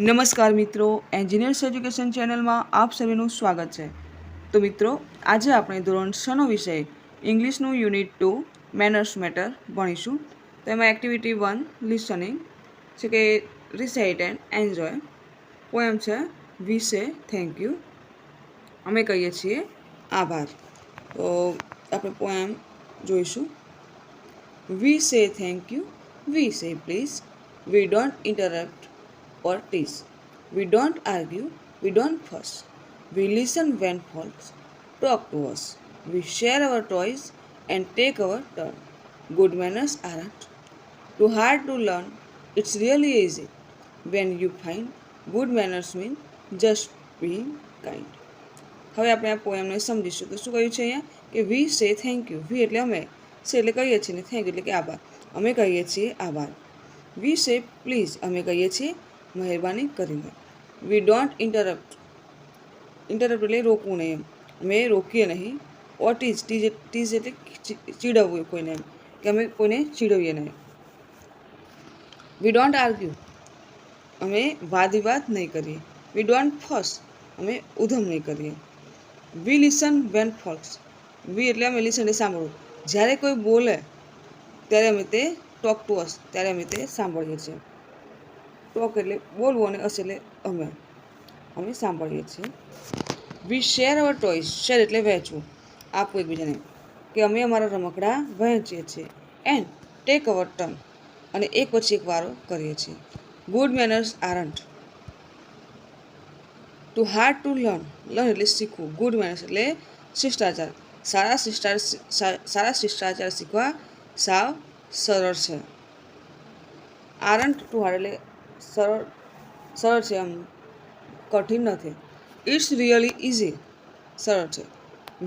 નમસ્કાર મિત્રો, engineers education ચેનલમાં આપ સર્વેનું સ્વાગત છે. તો મિત્રો, આજે આપણે ધોરણ 6નો વિષય ઇંગ્લિશનું યુનિટ 2 મેનર્સ મેટર ભણીશું. તો એમાં એક્ટિવિટી 1 લિસનિંગ છે કે રિસાઇટ એન્ડ એન્જોય. પોએમ છે વી સે થેન્ક યુ, અમે કહીએ છીએ આભાર. તો આપણે પોએમ જોઈશું. વી સે થેન્ક યુ, વી સે please, we don't interrupt or tease. We don't argue, we don't fuss. We listen when folks talk to us. We share our toys and take our turn. Good manners aren't too hard to learn. It's really easy. When you find good manners mean just being kind. હવે આપણે આ પોએમને સમજીશું. તો શું કહ્યું છે અહીંયા કે વી સે થેન્ક યુ. વી એટલે અમે, સે એટલે કહીએ છીએ ને થેન્ક યુ એટલે કે આભાર. અમે કહીએ છીએ આભાર. વી સે પ્લીઝ, અમે કહીએ છીએ મહેરબાની કરીને. વી ડોન્ટ ઇન્ટરપ્ટ, ઇન્ટરપ્ટ એટલે રોકવું નહીં એમ, અમે રોકીએ નહીં. ઓર ટીઝ, ટીઝ એટલે ચીડવવું કોઈને એમ, કે અમે કોઈને ચીડવીએ નહીં. વી ડોન્ટ આર્ગ્યુ, અમે વાદ વિવાદ નહીં કરીએ. વી ડોન્ટ ફસ, અમે ઉધમ નહીં કરીએ. વી લિસન વેન ફોલ્સ, વી એટલે અમે લિસન એટલે સાંભળવું. જ્યારે કોઈ બોલે ત્યારે અમે તે ટોક ટુ અસ, ત્યારે અમે તે સાંભળીએ છીએ. ટોક એટલે બોલવું અને અસ એટલે અમે સાંભળીએ છીએ. We share our toys, share એટલે વહેંચવું, આપવું એકબીજાને, કે અમે અમારા રમકડા વહેંચીએ છીએ. એન્ડ ટેક અવર ટર્ન, અને એક પછી એક વારો કરીએ છીએ. Good manners aren't too hard to learn, learn એટલે શીખવું. ગુડ મેનર્સ એટલે શિષ્ટાચાર, સારા શિષ્ટાચાર શીખવા સાવ સરળ છે. આરન્ટ ટુ હાર્ડ એટલે સરળ છે, આમ કઠિન નથી. ઇટ્સ રિયલી ઇઝી, સરળ છે.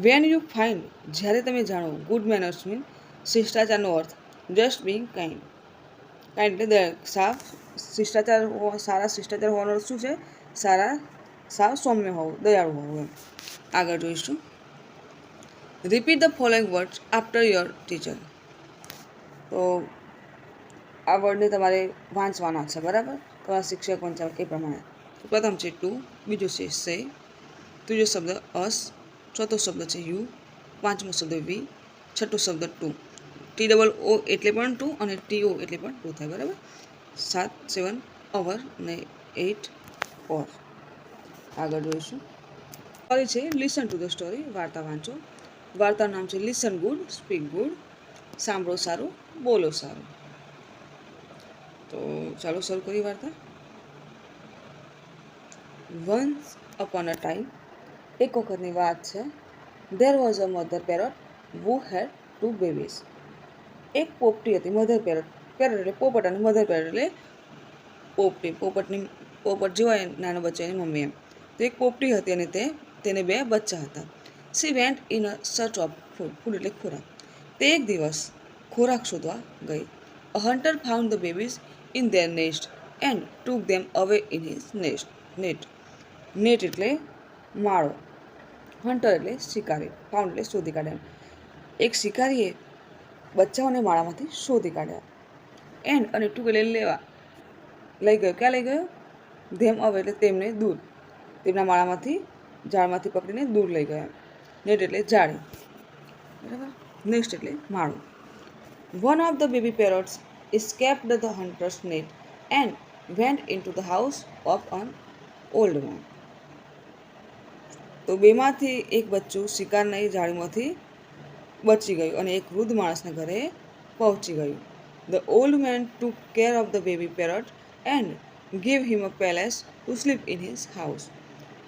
વેન યુ ફાઇન્ડ, જ્યારે તમે જાણો. ગુડ મેનર્સ મીન શિષ્ટાચારનો અર્થ જસ્ટ બિંગ કાઇન્ડ. કાઇન્ડ એટલે સાવ શિષ્ટાચાર, સારા શિષ્ટાચાર હોવાનો અર્થ શું છે? સાવ સૌમ્ય હોવું, દયાળુ હોવું એમ. આગળ જોઈશું. Repeat the following words after your teacher. તો આ વર્ડને તમારે વાંચવાના છે, બરાબર? તમારા શિક્ષક વંચાવે એ પ્રમાણે. પ્રથમ છે ટુ, બીજો છે સે, ત્રીજો શબ્દ અસ, ચોથો શબ્દ છે યુ, પાંચમો શબ્દ વી, છઠ્ઠો શબ્દ ટુ. TOO એટલે પણ ટુ અને TO એટલે પણ ટુ થાય, બરાબર? 7, 7 અવર અને 8 ઓર. આગળ જોઈશું. સ્ટોરી છે લિસન ટુ ધ સ્ટોરી, વાર્તા વાંચો. વાર્તાનું નામ છે લિસન ગુડ સ્પીક ગુડ, સાંભળો સારું બોલો સારું. તો ચાલો શરૂ કરીએ વાર્તા. વન્સ અપોન અ ટાઈમ, એક વખતની વાત છે. There was a mother parrot who had 2 babies. એક પોપટી હતી. મધર પેરોટ, પેરોટ એટલે પોપટ અને મધર પેરોટ એટલે પોપટી. પોપટ જેવાય નાના બચ્ચાની મમ્મી એમ. તો એક પોપટી હતી અને તેને 2 બચ્ચા હતા. She went in a search of food, food એટલે ખોરાક. તે એક દિવસ ખોરાક શોધવા ગઈ. A hunter found the babies in their nest and took them away in his net. Net એટલે માળો, હન્ટર એટલે શિકારી, ફાઉન્ડ એટલે શોધી કાઢ્યા. એક શિકારીએ બચ્ચાઓને માળામાંથી શોધી કાઢ્યા. એન્ડ અને ટુક એટલે લેવા, લઈ ગયો. ક્યાં લઈ ગયો? ધેમ અવે એટલે તેમને દૂર, તેમના માળામાંથી, ઝાડમાંથી પકડીને દૂર લઈ ગયા. નેટ એટલે જાળી, બરાબર? નેક્સ્ટ એટલે માળું. One of the baby parrots escaped the hunter's net and went into the house of an old man. તો બેમાંથી એક બચ્ચું શિકારની જાળીમાંથી બચી ગયું અને એક વૃદ્ધ માણસના ઘરે પહોંચી ગયું. The old main took care of the baby parrot and gave him a palace to sleep in his house.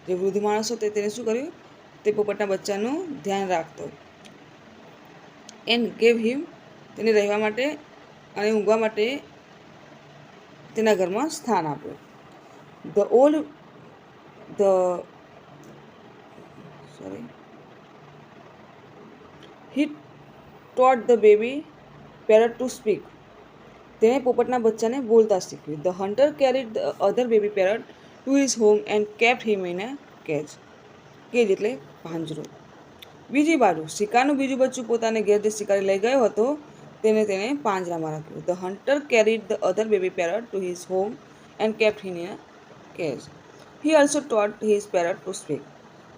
જે વૃદ્ધ માણસ હતો તેને શું કર્યું? તે પોપટના બચ્ચાનું ધ્યાન રાખતો. એન્ડ ગેવ હિમ, તેને રહેવા માટે અને ઊંઘવા માટે તેના ઘરમાં સ્થાન આપ્યું. He taught the baby parrot to speak. તેણે પોપટના બચ્ચાને બોલતા શીખ્યું. The hunter carried the other baby parrot to his home and kept him in a cage. Cage એટલે પાંજરું. બીજી બાજુ શિકારનું બીજું બચ્ચું પોતાને ઘેર જે શિકારી લઈ ગયો હતો તેને પાંજરામાં રાખ્યું. The hunter carried the other baby parrot to his home and kept him in a cage. He also taught his parrot to speak.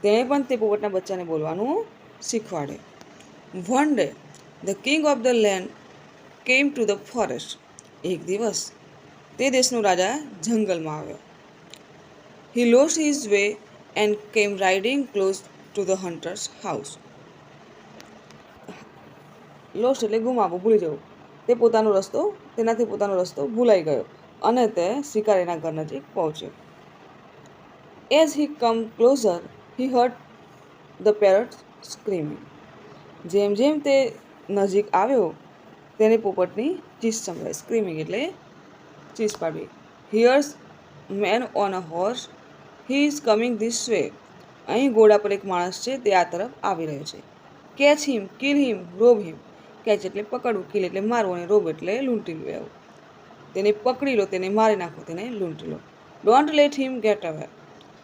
તેણે પણ તે પોપટના બચ્ચાને બોલવાનું શીખવાડે. One day the king of the land came to the forest. એક દિવસ તે દેશનો રાજા જંગલમાં આવ્યો. He lost his way and came riding close to the hunter's house. Lost એટલે ગુમાવવું, ભૂલી જવું. તેનાથી પોતાનો રસ્તો ભૂલાઈ ગયો અને તે શિકારીના ઘર નજીક પહોંચ્યો. As he come closer he heard the parrot screaming. જેમ જેમ તે નજીક આવ્યો તેને પોપટની ચીસ સંભળાઈ. સ્ક્રીમિંગ એટલે ચીસ પાડવી. હિયર્સ man on a horse, he is coming this way. અહીં ઘોડા પર એક માણસ છે, તે આ તરફ આવી રહ્યો છે. કેચ હિમ, કિલ હિમ, રોબ હિમ. કેચ એટલે પકડવું, કિલ એટલે મારવું અને રોબ એટલે લૂંટી લેવું. તેને પકડી લો, તેને મારી નાખો, તેને લૂંટી લો. Don't let him get away.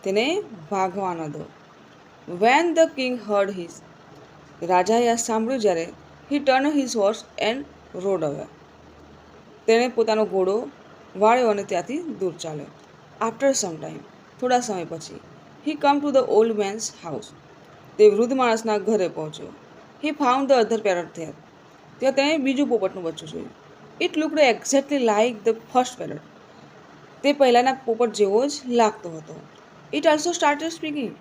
તેને ભાગવા ન દો. When the king heard his. રાજાએ આ સાંભળ્યું જ્યારે he turn his horse and rode away. તેણે પોતાનો ઘોડો વાળ્યો અને ત્યાંથી દૂર ચાલ્યો. આફ્ટર સમ ટાઈમ, થોડા સમય પછી, he come to the old man's house. તે વૃદ્ધ માણસના ઘરે પહોંચ્યો. He found the other parrot there. ત્યાં તેણે બીજું પોપટનું બચ્ચું જોયું. It looked exactly like the first parrot. તે પહેલાંના પોપટ જેવો જ લાગતો હતો. It also started speaking.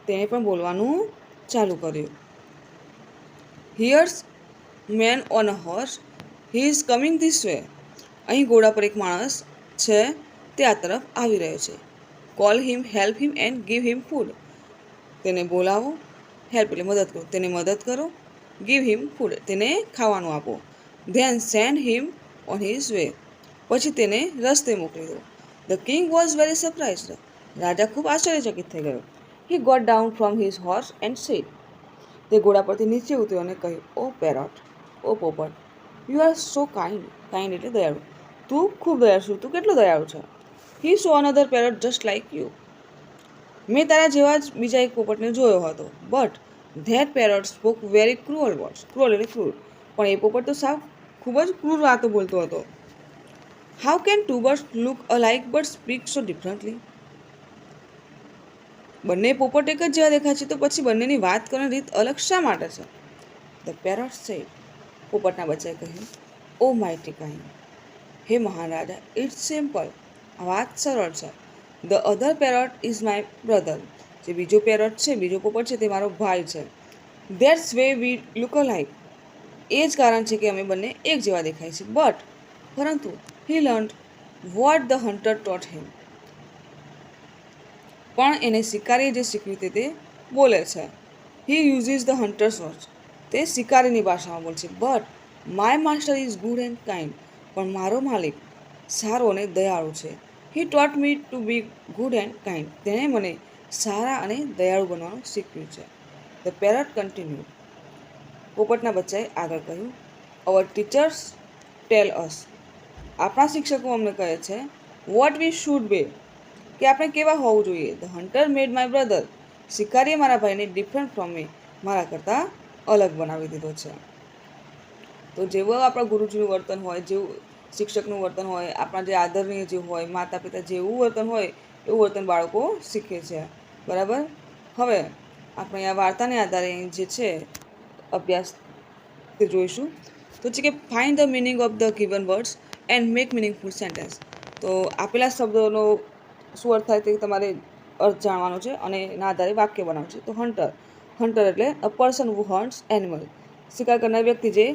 તેણે પણ બોલવાનું ચાલુ કર્યું. Here's man on a horse, he is coming this way. અહીં ઘોડા પર એક માણસ છે, તે આ તરફ આવી રહ્યો છે. Call him, help him and give him food. તેને બોલાવો, હેલ્પ એટલે મદદ કરો, તેને મદદ કરો. ગીવ હિમ ફૂડ, તેને ખાવાનું આપો. Then send him on his way. પછી તેને રસ્તે મોકલી દો. The king was very surprised. રાજા ખૂબ આશ્ચર્યચકિત થઈ ગયો. He got down from his horse and said. તે ઘોડા પરથી નીચે ઉતર્યો અને કહ્યું, ઓ પેરોટ, ઓ પોપટ, you are so kind. Kind એટલે દયાળુ. તું ખૂબ દયાળુ છું, તું કેટલો દયાળુ છે. He saw another parrot just like you. મેં તારા જેવા જ બીજા એક પોપટને જોયો હતો. But that parrot spoke very cruel words. Cruel એટલે ક્રૂર. પણ એ પોપટ તો સાવ ખૂબ જ ક્રૂર વાતો બોલતો હતો. How can two birds look alike but speak so differently. બંને પોપટ એક જ જેવા દેખાય છે, તો પછી બંનેની વાત કરવાની રીત અલગ શા માટે છે? The parrot said. પોપટના બચ્ચાએ કહ્યું, ઓ માઇટી કાઇન્ડ. હે મહાન રાજા, ઇટ્સ સિમ્પલ. આ વાત સરળ છે. The other parrot is my brother. જે બીજો પેરોટ છે, બીજો પોપટ છે, તે મારો ભાઈ છે. That's way we look alike. એ જ કારણ છે કે અમે બંને એક જેવા દેખાય છે. બટ પરંતુ he learned what the hunter taught him. પણ એને શિકારીએ જે શીખવ્યું તે બોલે છે. He uses the hunter's words. તે શિકારીની ભાષામાં બોલે છે. But my master is good and kind. પણ મારો માલિક સારો અને દયાળુ છે. He taught me to be good and kind. તેણે મને સારા અને દયાળુ બનવાનું શીખવ્યું છે. The parrot continue. પોપટના બચ્ચાએ આગળ કહ્યું, અવર ટીચર્સ ટેલ અસ. આપણા શિક્ષકો અમને કહે છે, વોટ વી શુડ બે, કે આપણે કેવા હોવું જોઈએ. The hunter made my brother. શિકારીએ મારા ભાઈને ડિફરન્ટ ફ્રોમ મી, મારા કરતાં અલગ બનાવી દીધો છે. તો જેવું આપણા ગુરુજીનું વર્તન હોય, જેવું શિક્ષકનું વર્તન હોય, આપણા જે આદરણીય જે હોય, માતા પિતા જેવું વર્તન હોય એવું વર્તન બાળકો શીખે છે. બરાબર. હવે આપણે આ વાર્તાને આધારે જે છે અભ્યાસ તે જોઈશું. તો છે કે find the meaning of the given words and make meaningful sentence. તો આપેલા શબ્દોનો શું અર્થ થાય તે તમારે અર્થ જાણવાનો છે અને એના આધારે વાક્ય બનાવવાનું છે. તો હન્ટર એટલે અ પર્સન હુ હન્ટ્સ એનિમલ. શિકાર કરનાર વ્યક્તિ જે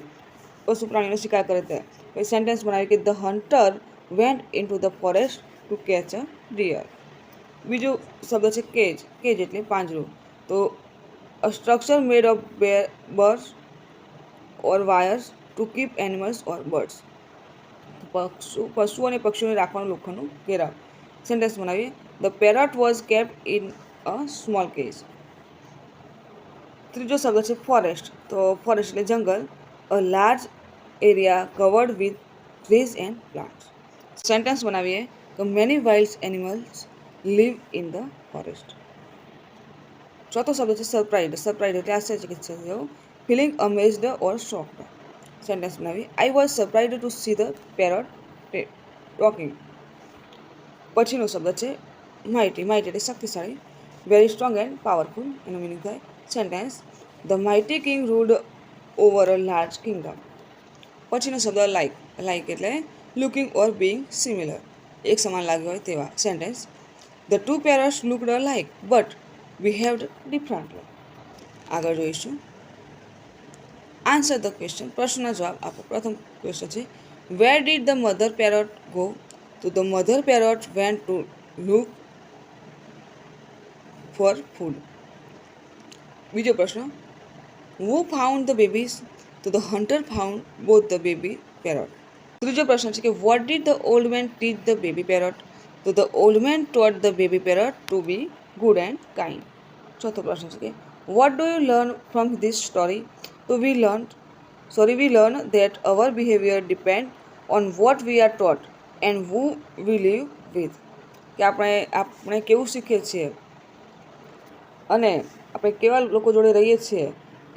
પશુ પ્રાણીનો શિકાર કરે તે. પછી સેન્ટેન્સ બનાવી કે the hunter went in two the forest to catch a deer. બીજો શબ્દ છે કેજ. કેજ એટલે પાંજરું. તો a structure made of birds or wires to keep animals or birds. પશુ અને પક્ષીઓને રાખવાનું લોખંડનું ઘેરાવ. સેન્ટેન્સ બનાવીએ the parrot was kept in a small cage. ત્રીજો શબ્દ છે ફોરેસ્ટ. તો ફોરેસ્ટ એટલે જંગલ. A large area covered with trees and plants. Sentence બનાવીએ કે many wild animals live in the forest. ચોથો શબ્દ છે સરપ્રાઇઝ. સરપ્રાઇઝ એટલે આશ્ચર્યચકિત થયું. Feeling amazed or shocked. Sentence બનાવીએ I was surprised to see the parrot talking. પછીનો શબ્દ છે mighty એટલે શક્તિશાળી, very strong and powerful એનો મિનિંગ થાય. Sentence the mighty king ruled over a large kingdom. પછીનો શબ્દ લાઇક એટલે લુકિંગ ઓર બિંગ સિમિલર, એક સમાન લાગ્યું હોય તેવા. Sentence the two parrots looked alike but behaved differently. આગળ જોઈશું. આન્સર ધ ક્વેશ્ચન, પ્રશ્નનો જવાબ આપો. પ્રથમ ક્વેશ્ચન છે where did the mother parrot go? તો the mother parrot went to look for food. બીજો પ્રશ્ન હુ ફાઉન્ડ ધ બેબીઝ? તો the hunter found both the baby parrot. ત્રીજો પ્રશ્ન છે કે what did the old man teach the baby parrot? તો the old man taught the baby parrot to be good and kind. ચોથો પ્રશ્ન છે કે what do you learn from this story? તો we learn that our behavior depend on what we are taught and who we live with. કે આપણે કેવું શીખીએ છીએ અને આપણે કેવા લોકો જોડે રહીએ છીએ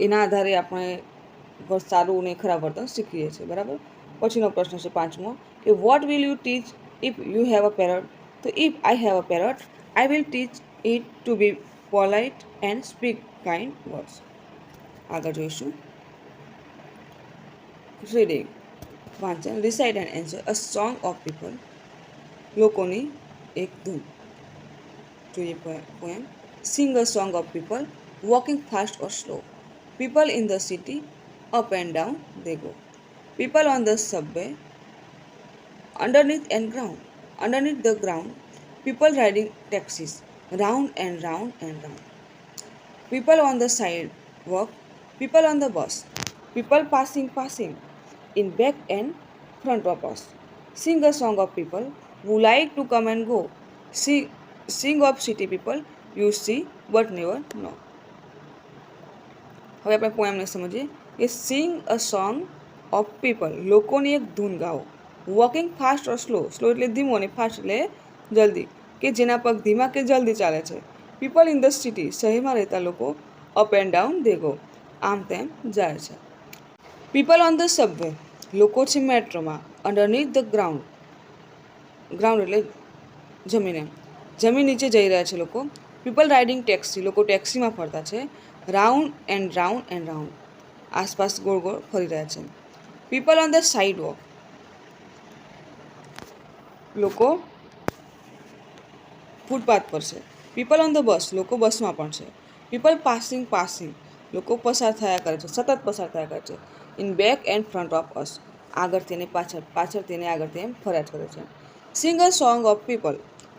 એના આધારે આપણે સારું અને ખરાબ વર્તન શીખીએ છીએ. બરાબર. પછીનો પ્રશ્ન છે પાંચમો કે what will you teach if you have a parrot? તો if I have a parrot I will teach it to be polite and speak kind words. આગળ જોઈશું. રીડિંગ વાંચન recite and answer a song of people, લોકોની એક ધૂન. જોઈએ poem. Sing a song of people walking fast or slow. People in the city up and down they go. People on the subway underneath the ground. People riding taxis round and round and round. People on the sidewalk, people on the bus, people passing in back and front of us. Sing a song of people who like to come and go. Sing of city people you see but never know. હવે આપણે પોએમને સમજીએ કે સિંગ a song of people, લોકોની એક ધૂન ગાઓ. Walking fast or slow એટલે ધીમો અને ફાસ્ટ એટલે જલ્દી, કે જેના પગ ધીમા કે જલ્દી ચાલે છે. પીપલ ઇન ધ સિટી, શહેરમાં રહેતા લોકો. Up and down they go, આમ તેમ જાય છે. પીપલ ઓન ધ સબવે, લોકો છે મેટ્રોમાં. અંડરનીથ ધ ગ્રાઉન્ડ એટલે જમીન નીચે જઈ રહ્યા છે લોકો. પીપલ રાઇડિંગ ટેક્સી, લોકો ટેક્સીમાં ફરતા છે. રાઉન્ડ એન્ડ રાઉન્ડ, આસપાસ ગોળ ગોળ ફરી રહ્યા છે. પીપલ ઓન ધ સાઇડવોક, લોકો ફૂટપાથ પર છે. પીપલ ઓન ધ બસ, લોકો બસમાં પણ છે. પીપલ પાસિંગ લોકો પસાર થયા કરે છે, સતત પસાર થયા કરે છે. In back and front of us, આગળથી અને પાછળથી અને આગળથી એમ ફર્યા કરે છે. Sing a song of people,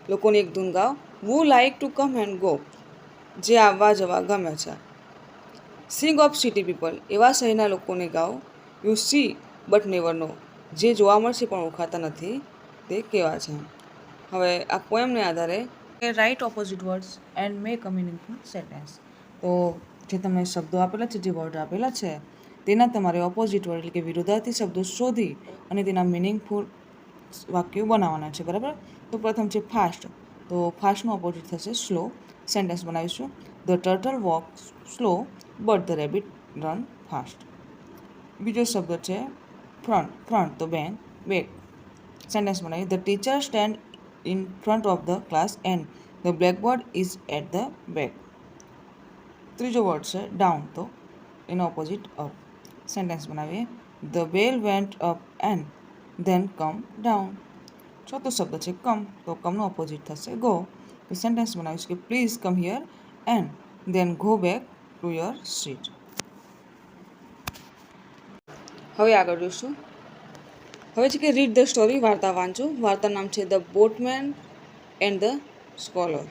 લોકોની એક ધૂન ગાઓ. Who like to come and go, જે આવવા જવા ગમે છે. સિંગ ઓફ સિટી પીપલ, એવા શહેરના લોકોને ગાઓ. You see but never know, જે જોવા મળશે પણ ઓળખાતા નથી તે કેવા છે. હવે આ પોએમને આધારે write opposite words and make a meaningful sentence. તો જે તમને શબ્દો આપેલા છે, જે વર્ડ આપેલા છે તેના તમારે ઓપોઝિટ વર્ડ એટલે કે વિરોધાર્થી શબ્દો શોધી અને તેના મિનિંગફુલ વાક્યો બનાવવાના છે. બરાબર. તો પ્રથમ છે ફાસ્ટ, તો ફાસ્ટનો ઓપોઝિટ થશે સ્લો. સેન્ટેન્સ બનાવીશું the turtle walk slow but the rabbit run fast. બીજો શબ્દ છે ફ્રન્ટ તો બેક. સેન્ટેન્સ બનાવી the teacher stand in front of the class and the blackboard is at the back. ત્રીજો word છે down, તો એનો ઓપોઝિટ અપ. સેન્ટેન્સ બનાવીએ the bell went up and then come down. ચોથો શબ્દ છે કમ, તો કમનો ઓપોઝિટ થશે ગો. તો સેન્ટેન્સ બનાવીશું કે please come here and then go back to your seat. હવે આગળ જોઈશું. હવે છે કે રીડ ધ સ્ટોરી, વાર્તા વાંચો. વાર્તાનું નામ છે the boatman and the scholar,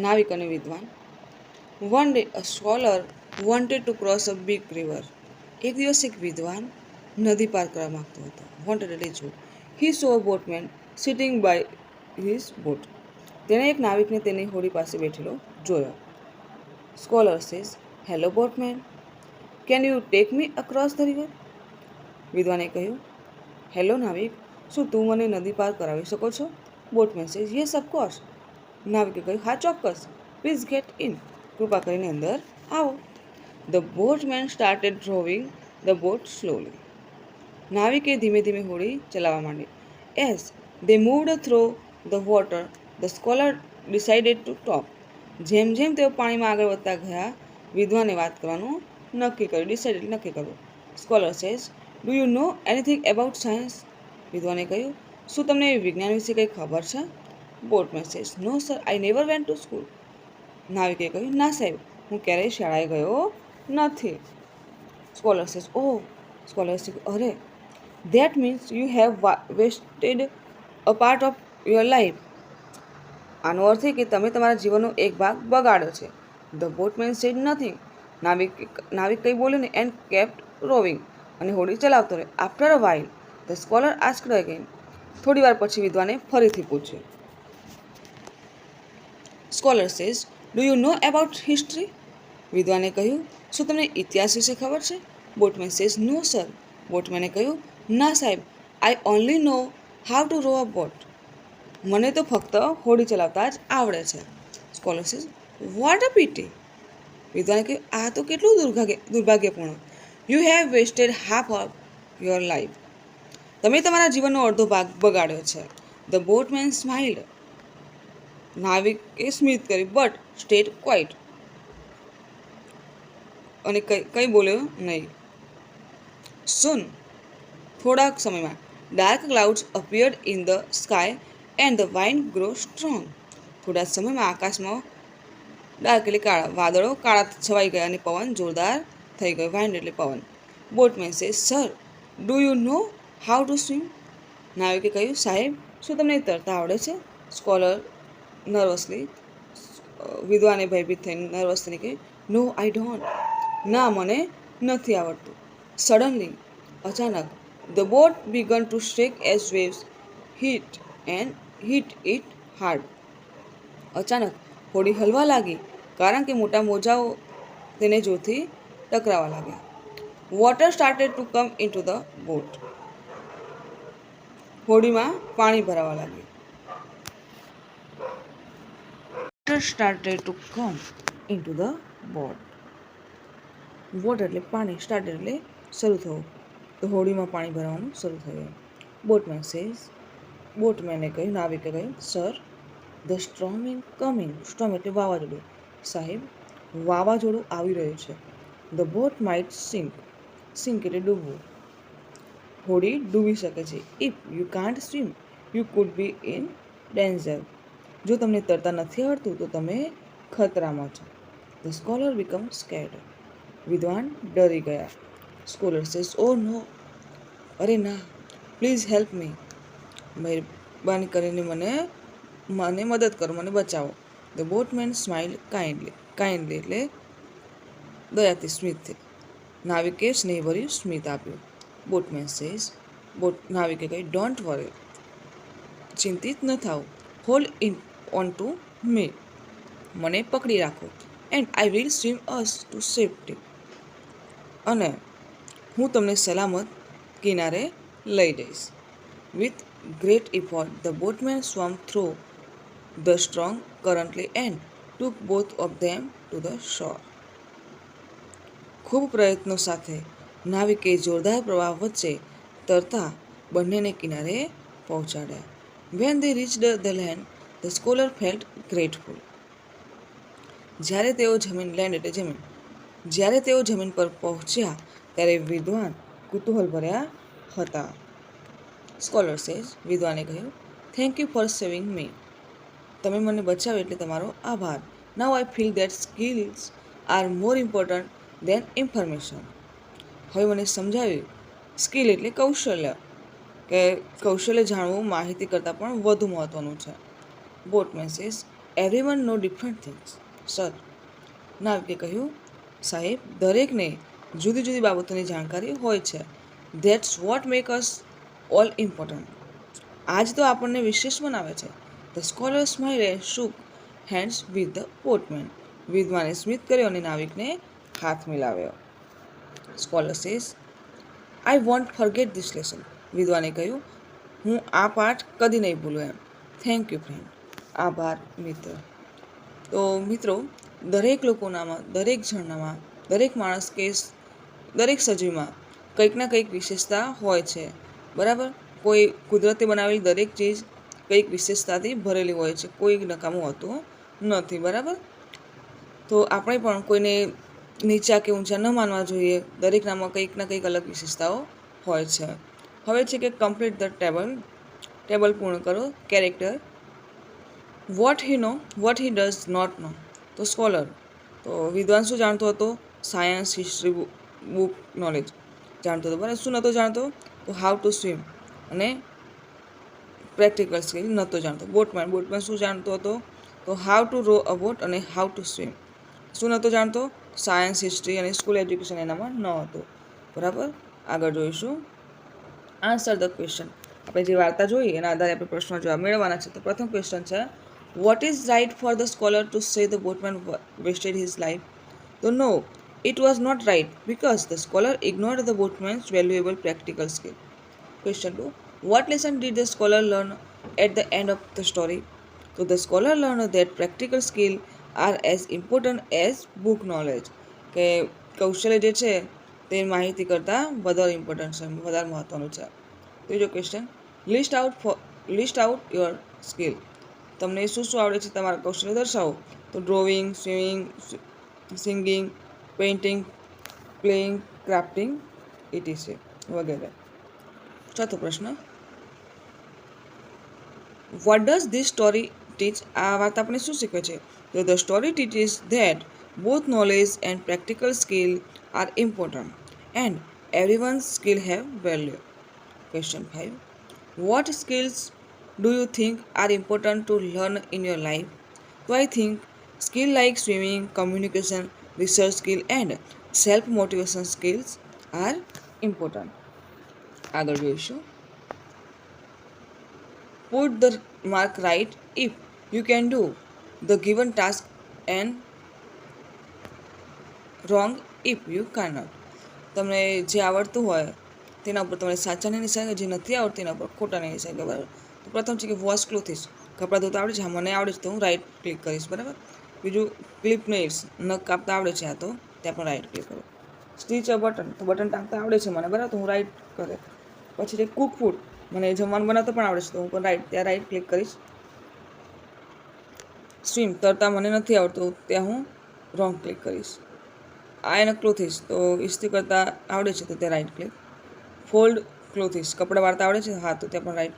નાવિક અને વિદ્વાન. One day a scholar wanted to cross a big river. એક દિવસ એક વિદ્વાન નદી પાર કરવા માગતો હતો. વોન્ટેડ એટલે ઈચ્છું. He saw a boatman sitting by his boat. તેણે એક નાવિકને તેની હોડી પાસે બેઠેલો જોયો. Scholar says hello boatman, can you take me across the river? વિદ્વાને કહ્યું હેલો નાવિક, શું તું મને નદી પાર કરાવી શકો છો? Boatman says yes of course. નાવિકે કહ્યું હા ચોક્કસ. પ્લીઝ ગેટ ઇન, કૃપા કરીને અંદર આવો. The boatman started rowing the boat slowly. નાવિકે ધીમે હોડી ચલાવવા માંડી. As they moved through the water the scholar decided to talk. જેમ જેમ તેઓ પાણીમાં આગળ વધતા ગયા વિદ્વાને વાત કરવાનું નક્કી કર્યું. ડિસાઇડેડ નક્કી કર્યું. Scholar says, do you know anything about science? વિદ્વાને કહ્યું, શું તમને વિજ્ઞાન વિશે કંઈ ખબર છે? Boatman says, no sir, I never went to school. નાવિકે કહ્યું, ના સાહેબ, હું ક્યારેય શાળાએ ગયો નથી. Scholar says, oh. Scholar says, અરે, that means you have wasted a part of your life. આનો અર્થ એ કે તમે તમારા જીવનનો એક ભાગ બગાડ્યો છે. The boatman said nothing. નાવિક કંઈ બોલ્યો નહીં એન્ડ કેપ્ટ રોવિંગ. અને હોડી ચલાવતો રહ્યો. After a while the scholar asked again. થોડી વાર પછી વિદ્વાને ફરીથી પૂછ્યું. Scholar says, do you know about history? વિદ્વાને કહ્યું, શું તમને ઇતિહાસ વિશે ખબર છે? Boatman says, no sir. બોટમેને કહ્યું, ના સાહેબ, I only know how to row a boat. મને તો ફક્ત હોડી ચલાવતા જ આવડે છે. Scholar says, what a pity. વિદ્વાને કહ્યું, આ તો કેટલું દુર્ભાગ્યપૂર્ણ. You have vested half of your life. તમે તમારા જીવનનો અડધો ભાગ બગાડ્યો છે. The boatman smiled. નાવિકે સ્મિત કરી બટ સ્ટેડ ક્વાઇટ. અને કંઈ બોલ્યો નહીં. સૂન, થોડાક સમયમાં, dark clouds appeared in the sky and the wind grow strong. થોડા સમયમાં આકાશમાં ડાર્ક એટલે કાળા વાદળો કાળા છવાઈ ગયા અને પવન જોરદાર થઈ ગયો. વાઇન્ડ એટલે પવન. Boatman say, sir, do you know how to swim? નાવિકે કહ્યું, સાહેબ, શું તમને તરતા આવડે છે? સ્કોલર નર્વસલી, વિદ્વાને ભયભીત થઈને નર્વસ થઈને કહ્યું, નો આઈ ડોન્ટ. ના, મને નથી આવડતું. સડનલી, અચાનક, the boat began to shake as waves hit it hard. અચાનક હોડી હલવા લાગી કારણ કે મોટા મોજાઓ તેને જોરથી ટકરાવા લાગ્યા. Water started to come in two the boat. હોડીમાં પાણી ભરાવા લાગ્યું. Water started to come in two the boat. Water એટલે પાણી, સ્ટાર્ટેડ એટલે શરૂ થવું. તો હોડીમાં પાણી ભરાવાનું શરૂ થયું. બોટમેન સેઝ, બોટમેને કહ્યું, નાવિકે કહ્યું, sir, the storm in coming. Storm એટલે વાવાઝોડું. સાહેબ, વાવાઝોડું આવી રહ્યું છે. The boat might sink. Sink એટલે ડૂબવું. હોડી ડૂબી શકે છે. If you can't swim you could be in danger. જો તમને તરતા નથી આવડતું તો તમે ખતરામાં છો. The scholar become scared. વિદ્વાન ડરી ગયા. Scholar says, oh no. અરે ના, પ્લીઝ હેલ્પ મી. મહેરબાની કરીને મને મદદ કરો, મને બચાવો. ધ બોટમેન સ્માઇલ કાઇન્ડલી એટલે દયાથી, સ્મિતથી. નાવિકે સ્નેહભર્યું સ્મિત આપ્યું. બોટમેન સેઝ, નાવિકે કહ્યું, ડોન્ટ વરી. ચિંતિત ન થાવ. Hold in on to me. મને પકડી રાખો. And I will swim us to safety. અને હું તમને સલામત કિનારે લઈ જઈશ. With great effort the boatman swam through the strong currently and took both of them to the shore. ખૂબ પ્રયત્નો સાથે નાવિકે જોરદાર પ્રવાહ વચ્ચે તરતા બંનેને કિનારે પહોંચાડ્યા. When they reached the land, the scholar felt grateful. જ્યારે તેઓ જમીન પર પહોંચ્યા ત્યારે વિદ્વાન કુતૂહલ ભર્યા હતા. સ્કોલર સેઝ, વિદ્વાને કહ્યું, thank you for saving me. તમે મને બચાવ્યો એટલે તમારો આભાર. Now I feel that skills are more important than information. હવે મને સમજાવ્યું, સ્કિલ એટલે કૌશલ્ય, કે કૌશલ્ય જાણવું માહિતી કરતાં પણ વધુ મહત્ત્વનું છે. Boatman says, everyone know different things. Sir, નાવિકે કહ્યું, સાહેબ, દરેકને જુદી જુદી બાબતોની જાણકારી હોય છે. That's what make us all important. આજ તો આપણને વિશેષ બનાવે છે. The scholar smile and shook hands with the boatman. વિદ્વાને સ્મિત કર્યો અને નાવિકને હાથ મિલાવ્યો. Scholar says, I won't forget this lesson. વિદ્વાને કહ્યું, હું આ પાઠ કદી નહીં ભૂલું એમ. Thank you friend. આભાર મિત્ર. તો મિત્રો, દરેક લોકોનામાં, દરેક જણનામાં, દરેક માણસ કે દરેક સજીવમાં કંઈક ના કંઈક વિશેષતા હોય છે. બરાબર? કોઈ કુદરતે બનાવેલી દરેક ચીજ કંઈક વિશેષતાથી ભરેલી હોય છે, કોઈ નકામું હોતું નથી. બરાબર. તો આપણે પણ કોઈને નીચા કે ઊંચા ન માનવા જોઈએ. દરેકનામાં કંઈક ના કંઈક અલગ વિશેષતાઓ હોય છે. હવે છે કે કમ્પ્લીટ ધ ટેબલ પૂર્ણ કરો. Character, what he know, what he does not know. તો સ્કોલર, તો વિદ્વાન શું જાણતો હતો? સાયન્સ, હિસ્ટ્રી, બુક નોલેજ જાણતો હતો. બરાબર. શું નહોતો જાણતો? તો હાઉ ટુ સ્વિમ અને પ્રેક્ટિકલ સ્કિલ નહોતો જાણતો. બોટમેન શું જાણતો હતો? તો how to row a boat અને હાઉ ટુ સ્વિમ. શું નહોતો જાણતો? સાયન્સ, હિસ્ટ્રી અને સ્કૂલ એજ્યુકેશન એનામાં ન હતું. બરાબર. આગળ જોઈશું. Answer the question. આપણે જે વાર્તા જોઈ એના આધારે આપણે પ્રશ્નો જવાબ મેળવવાના છે. તો પ્રથમ ક્વેશ્ચન છે, what is right for the scholar to say the boatman wasted his life? તો no, it was not right because the scholar ignored the boatman's valuable practical skill. Question 2. What lesson did the scholar learn at the end of the story? So the scholar learned that practical skill are as important as book knowledge. કે કૌશલ્ય જે છે તે માહિતી કરતાં વધારે important છે, વધારે મહત્ત્વનું છે. ત્રીજો question, list out your skill. તમને શું શું આવડે છે તમારા કૌશલ્ય દર્શાવો. તો drawing, swimming, singing, painting, playing, crafting, etc વગેરે. ચોથો પ્રશ્ન, વોટ ડઝ ધીસ સ્ટોરી ટીચ? આ વાત આપણે શું શીખવે છે? તો the story teaches that both knowledge and practical skill are important and everyone's skill have value. Question 5. What skills do you think are important to learn in your life? So I think skill like swimming, communication, research skill and self-motivation skills are important. આગળ જોઈશું. Put the mark right if you can do the given task and wrong if you cannot. તમને જે આવડતું હોય તેના ઉપર તમારે સાચાની નિશાની, જે નથી આવડતું તેના ઉપર ખોટાની નિશાની. બરાબર. તો પ્રથમ છે કે વોશ ક્લોથિસ, કપડાં ધોતા આવડે છે? હા, મને આવડે છે, તો હું રાઈટ ક્લિક કરીશ. બરાબર. બીજું, ક્લિપ નેલ્સ, નખ કાપતા આવડે છે, આ તો ત્યાં પણ રાઈટ ક્લિક કરો. સ્ટીચ અ બટન, તો બટન ટાંકતા આવડે છે મને, બરાબર, તો હું રાઈટ કરે. પછી છે કુક ફૂડ, મને જમવાનું બનાવતા પણ આવડે છે, તો હું પણ ત્યાં રાઈટ ક્લિક કરીશ. સ્વિમ, તરતા મને નથી આવડતું, ત્યાં હું રોંગ ક્લિક કરીશ. આયર્ન ક્લોથિસ, તો ઇસ્ત્રી કરતાં આવડે છે, તો ત્યાં રાઈટ ક્લિક. ફોલ્ડ ક્લોથિસ, કપડાં વાળતા આવડે છે? હા, તો ત્યાં પણ રાઈટ.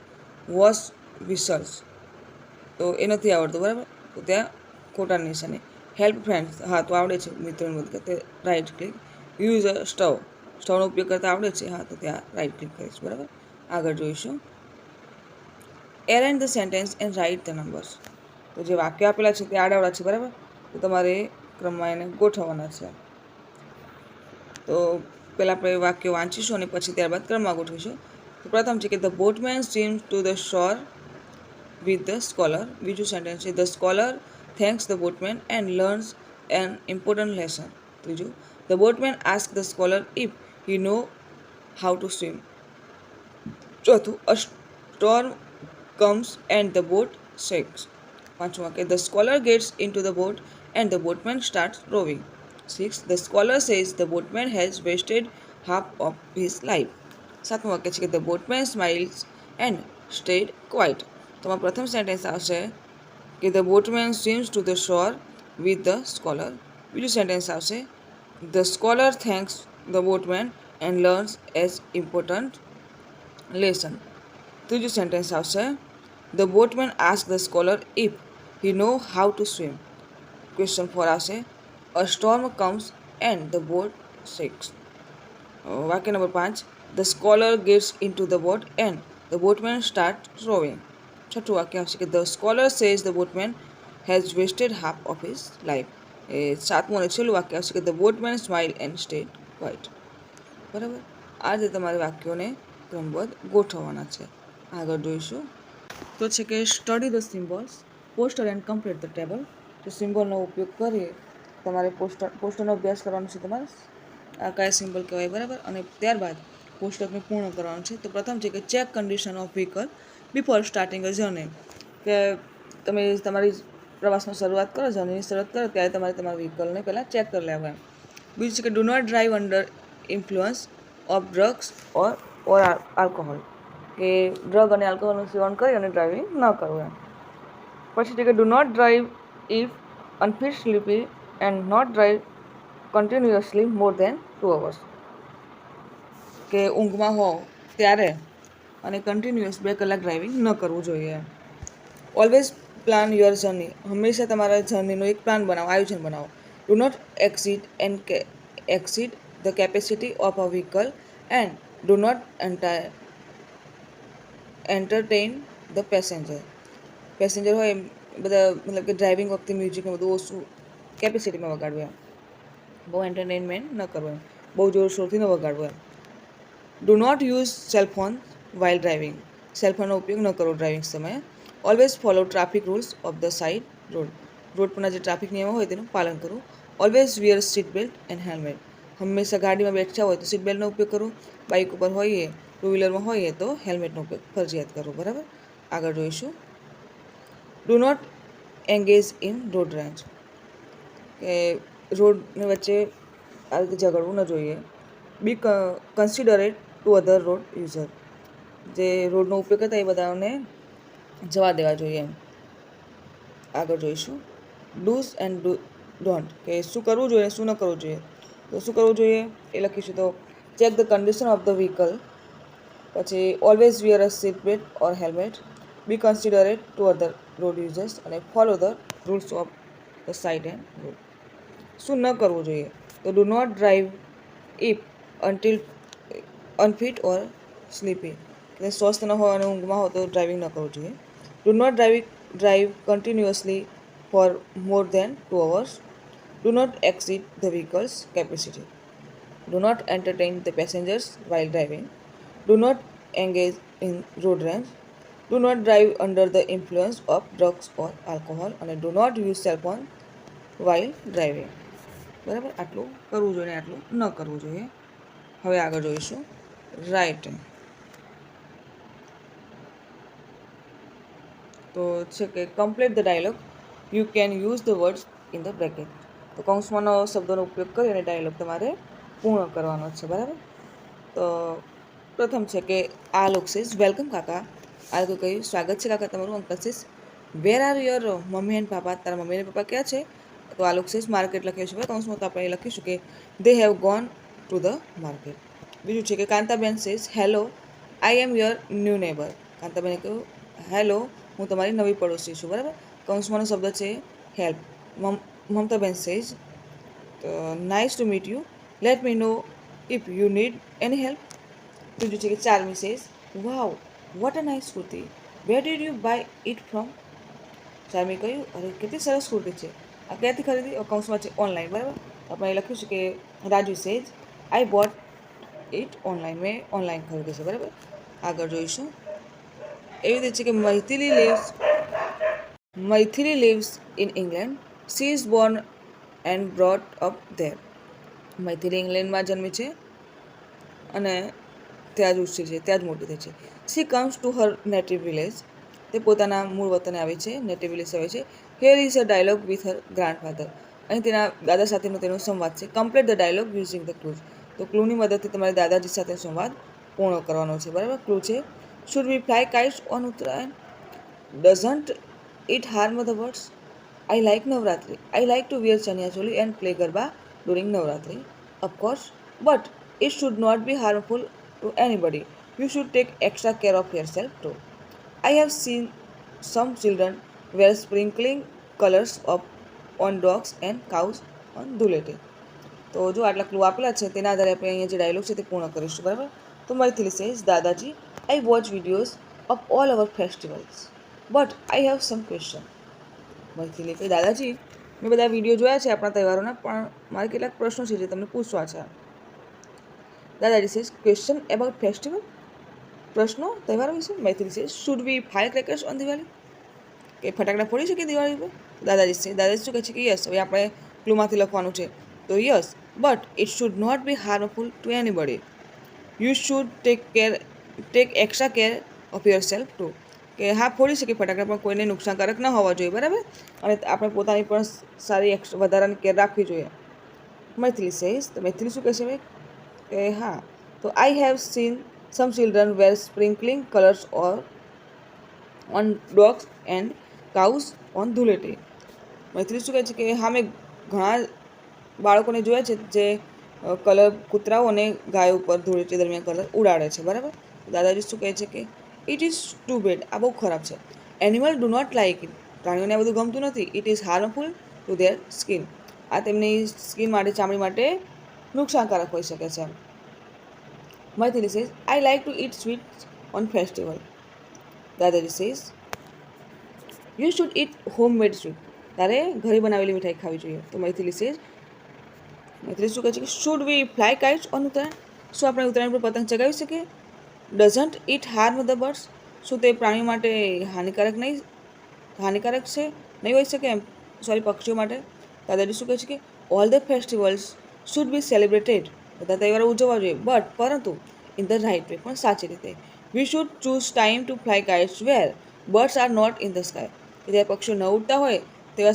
વોશ વિસલ્સ, તો એ નથી આવડતું, બરાબર, તો ત્યાં ખોટાની નિશાની. હેલ્પ ફ્રેન્ડ્સ, હા, તો આવડે છે મિત્રોની મદદ કરતા, right click. Use a stove, સ્ટવનો ઉપયોગ કરતા આવડે છે? હા, તો ત્યાં રાઈટ ક્લિક કરીશ. બરાબર. આગળ જોઈશું. Arrange the sentence and write the numbers. તો જે વાક્ય આપેલા છે તે આડાવડા છે, બરાબર, તો તમારે ક્રમમાં એને ગોઠવવાના છે. તો પહેલાં આપણે વાક્યો વાંચીશું અને પછી ત્યારબાદ ક્રમમાં ગોઠવીશું. તો પ્રથમ છે કે the boatman swims to the shore with the scholar. બીજું સેન્ટેન્સ છે the scholar thanks the boatman and learns an important lesson. ત્રીજું, the boatman ask the scholar if he know how to swim. ચોથું, a storm comes and the boat sinks. પાંચમું વાક્ય, the scholar gets into the boat and the boatman starts rowing. 6. The scholar says the boatman has wasted half of his life. સાતમું વાક્ય છે કે the boatman smiles and stayed quiet. તો આ પ્રથમ sentence આવશે કે the boatman swims to the shore with the scholar. બીજું સેન્ટેન્સ આવશે the scholar thanks the boatman and learns as important lesson. ત્રીજું સેન્ટેન્સ આવશે the boatman ask the scholar if he know how to swim. Question 4 આવશે a storm comes and the boat sinks. વાક્ય number 5, the scholar gets in two the boat and the boatman start rowing. છઠ્ઠું વાક્ય આવશે કે the scholar says the boatman has wasted half of his life. એ સાતમું અને છેલ્લું વાક્ય આવશે કે the boatman smile and stayed quite. બરાબર. આ રીતે તમારે વાક્યોને ક્રમબદ્ધ ગોઠવવાના છે. આગળ જોઈશું. તો છે કે study the symbols, poster and complete the table. તો સિમ્બોલનો ઉપયોગ કરી તમારે પોસ્ટરનો અભ્યાસ કરવાનો છે. તમારે આ કયા સિમ્બોલ કહેવાય, બરાબર, અને ત્યારબાદ પોસ્ટરને પૂર્ણ કરવાનું છે. તો પ્રથમ છે કે check condition of vehicle before starting a journey. કે તમે તમારી પ્રવાસની શરૂઆત કરો, જર્નીની શરૂઆત કરો ત્યારે તમારે તમારા વ્હીકલને પહેલાં ચેક કરી લેવા એમ. બીજું છે કે do not drive under influence of drugs or alcohol. કે ડ્રગ અને આલ્કોહોલનું સેવન કરી અને ડ્રાઇવિંગ ન કરવું એમ. પછી છે કે do not drive if unfit, sleepy and not drive continuously more than 2 hours. કે ઊંઘમાં હો ત્યારે અને કન્ટિન્યુઅસ 2 કલાક ડ્રાઇવિંગ ન કરવું જોઈએ. ઓલવેઝ પ્લાન યોર જર્ની, હંમેશા તમારા જર્નીનો એક પ્લાન બનાવો, આયોજન બનાવો. Do not exceed the capacity of a vehicle and do not entertain the passenger હોય બધા, મતલબ કે ડ્રાઇવિંગ વખતે મ્યુઝિકને બધું ઓછું કેપેસિટીમાં વગાડવું એમ, બહુ એન્ટરટેનમેન્ટ ન કરવું એમ, બહુ જોરશોરથી ન વગાડવું એમ. Do not use cellphone while driving, સેલફોનનો ઉપયોગ ન કરવો ડ્રાઇવિંગ સમયે. Always follow traffic rules of the side road, રોડ પરના જે ટ્રાફિક નિયમો હોય તેનું પાલન કરવું. Always wear seat belt and helmet, હંમેશા ગાડીમાં બેઠા હોય તો સીટ બેલ્ટનો ઉપયોગ કરવો. બાઇક ઉપર હોઈએ, ટુ વ્હીલરમાં હોઈએ તો હેલ્મેટનો ઉપયોગ ફરજિયાત કરવો. બરાબર, આગળ જોઈશું. Do not engage in road range, કે રોડની વચ્ચે આ રીતે ઝઘડવું ન જોઈએ. Be considerate to other road user, જે રોડનો ઉપયોગ કરતા એ બધાને જવા દેવા જોઈએ એમ. આગળ જોઈશું. ડૂઝ એન્ડ ડોન્ટ, કે શું કરવું જોઈએ શું ન કરવું જોઈએ. તો શું કરવું જોઈએ એ લખીશું. તો check the condition of the vehicle, પછી always wear a seat belt or helmet, be considerate to other road users અને follow the rules of the side and road. શું ન કરવું જોઈએ, તો do not drive if unfit or sleepy, એટલે સ્વસ્થ ન હોય અને ઊંઘમાં હોય તો ડ્રાઇવિંગ ન કરવું જોઈએ. Do not drive continuously for more than 2 hours. Do not exceed the vehicle's capacity. Do not entertain the passengers while driving. Do not engage in road rage. Do not drive under the influence of drugs or alcohol. અને do not use cell phone while driving. બરાબર, આટલું કરવું જોઈએ ને આટલું ન કરવું જોઈએ. હવે આગળ જોઈશું. રાઇટ, તો છે કે complete the dialogue, you can use the words in the bracket. તો કૌંસમાંનો શબ્દોનો ઉપયોગ કરી અને ડાયલોગ તમારે પૂર્ણ કરવાનો છે. બરાબર, તો પ્રથમ છે કે આ લોક સેઝ વેલકમ કાકા. આ લોકો કહ્યું સ્વાગત છે કાકા તમારું. Uncle says where are your mummy and papa, તારા મમ્મી અને પપ્પા ક્યાં છે. તો આ લોક સેઝ માર્કેટ લખ્યું છે કૌંસમાં, તો આપણે લખીશું કે they have gone to the market. બીજું છે કે Kantaben says hello I am your new neighbour. કાંતાબેને કહ્યું હેલો, હું તમારી નવી પડોશી છું. બરાબર, કૌંસમાંનો શબ્દ છે હેલ્પ. મમતાબેન says nice to meet you, let me know if you need any help. ત્રીજું છે કે Charmi says wow what a nice kurti, where did you buy it from. Charmi કહ્યું અરે કેટલી સરસ કુર્તી છે, આ ક્યાંથી ખરીદી. કૌંસમાં છે ઓનલાઈન. બરાબર, આપણે લખ્યું છે કે Raju says I bought it online, મેં ઓનલાઈન ખરીદી છે. બરાબર, આગળ જોઈશું. એવી રીતે છે કે Maithili lives in England. She is born and brought up there. Maithili ઇંગ્લેન્ડમાં જન્મી છે અને ત્યાં જ ઉછરી છે, ત્યાં જ મોટી થઈ છે. She comes to her native village. તે પોતાના મૂળ વતને આવી છે, નેટિવ વિલેજ આવે છે. Here is a dialogue with her grandfather. અહીં તેના દાદા સાથેનો તેનો સંવાદ છે. Complete the dialogue using the clues. તો ક્લૂની મદદથી તમારે દાદાજી સાથે સંવાદ પૂર્ણ કરવાનો છે. બરાબર, ક્લૂ છે should we fly kites on Uttarayan? Doesn't it harm the birds? I like Navratri. I like to wear chaniya choli and play garba during Navratri. Of course, but it should not be harmful to anybody. You should take extra care of yourself too. I have seen some children wear sprinkling colors on dogs and cows on Dhulete. તો જો આટલા clue આપેલા છે તેના આધારે આપણે અહીંયા જે ડાયલોગ છે તે પૂર્ણ કરીશું. બરાબર, તો મૈથિલી સેઝ દાદાજી I watch videos of all our festivals, but I have some question. Maithili કહે દાદાજી મેં બધા વિડીયો જોયા છે આપણા તહેવારોના, પણ મારે કેટલાક પ્રશ્નો છે જે તમને પૂછવા છે. દાદાજી સેઝ ક્વેશ્ચન એબાઉટ ફેસ્ટિવલ, પ્રશ્નો તહેવારો વિશે. Maithili says should we fire crackers on Diwali, કે ફટાકડા ફોડી શકીએ દિવાળી પર. દાદાજી શું કહે છે કે યસ. હવે આપણે ક્લુમાંથી લખવાનું છે, તો yes but it should not be harmful to anybody. You should take extra care of yourself too, કે હા ફોડી શકીએ ફટાકડા પણ કોઈને નુકસાનકારક ન હોવા જોઈએ. બરાબર, અને આપણે પોતાની પણ સારી વધારાની કેર રાખવી જોઈએ. મૈથિલી સેઝ, તો મૈથિલી શું કહેશે કે હા, તો I have seen some children were sprinkling colours on dogs and cows on Dhuleti. Maitri શું કહે છે કે હા મેં ઘણા બાળકોને જોયા છે જે કલર કૂતરાઓ અને ગાયો ઉપર ધૂળેટી દરમિયાન કલર ઉડાડે છે, બરાબર. દાદાજી શું કહે છે કે ઇટ ઇઝ ટુ બેડ, આ બહુ ખરાબ છે. Animal do not like it, પ્રાણીઓને આ બધું ગમતું નથી. It is harmful to their skin, આ તેમની સ્કિન માટે, ચામડી માટે નુકસાનકારક હોઈ શકે છે. Maithili says I like to eat sweets on festival. દાદાજી says you should eat home made sweet, તારે ઘરે બનાવેલી મીઠાઈ ખાવી જોઈએ. તો મૈથિલી સેઝ, મૈથિલી શું કહે છે કે should we fly kites on Uttarayan, શું આપણે ઉત્તરાયણ પર પતંગ ચગાવી શકીએ? Doesn't it harm the birds, શું તે પ્રાણીઓ માટે હાનિકારક છે નહીં હોઈ શકે એમ, પક્ષીઓ માટે. દાદાજી શું કહે છે કે all the festivals should be celebrated, બધા તહેવારો ઉજવવા જોઈએ, બટ પરંતુ ઇન ધ રાઇટ વે, પણ સાચી રીતે. We should choose time to fly kites where birds are not in the sky, કે જ્યારે પક્ષીઓ ન ઉડતા હોય તેવા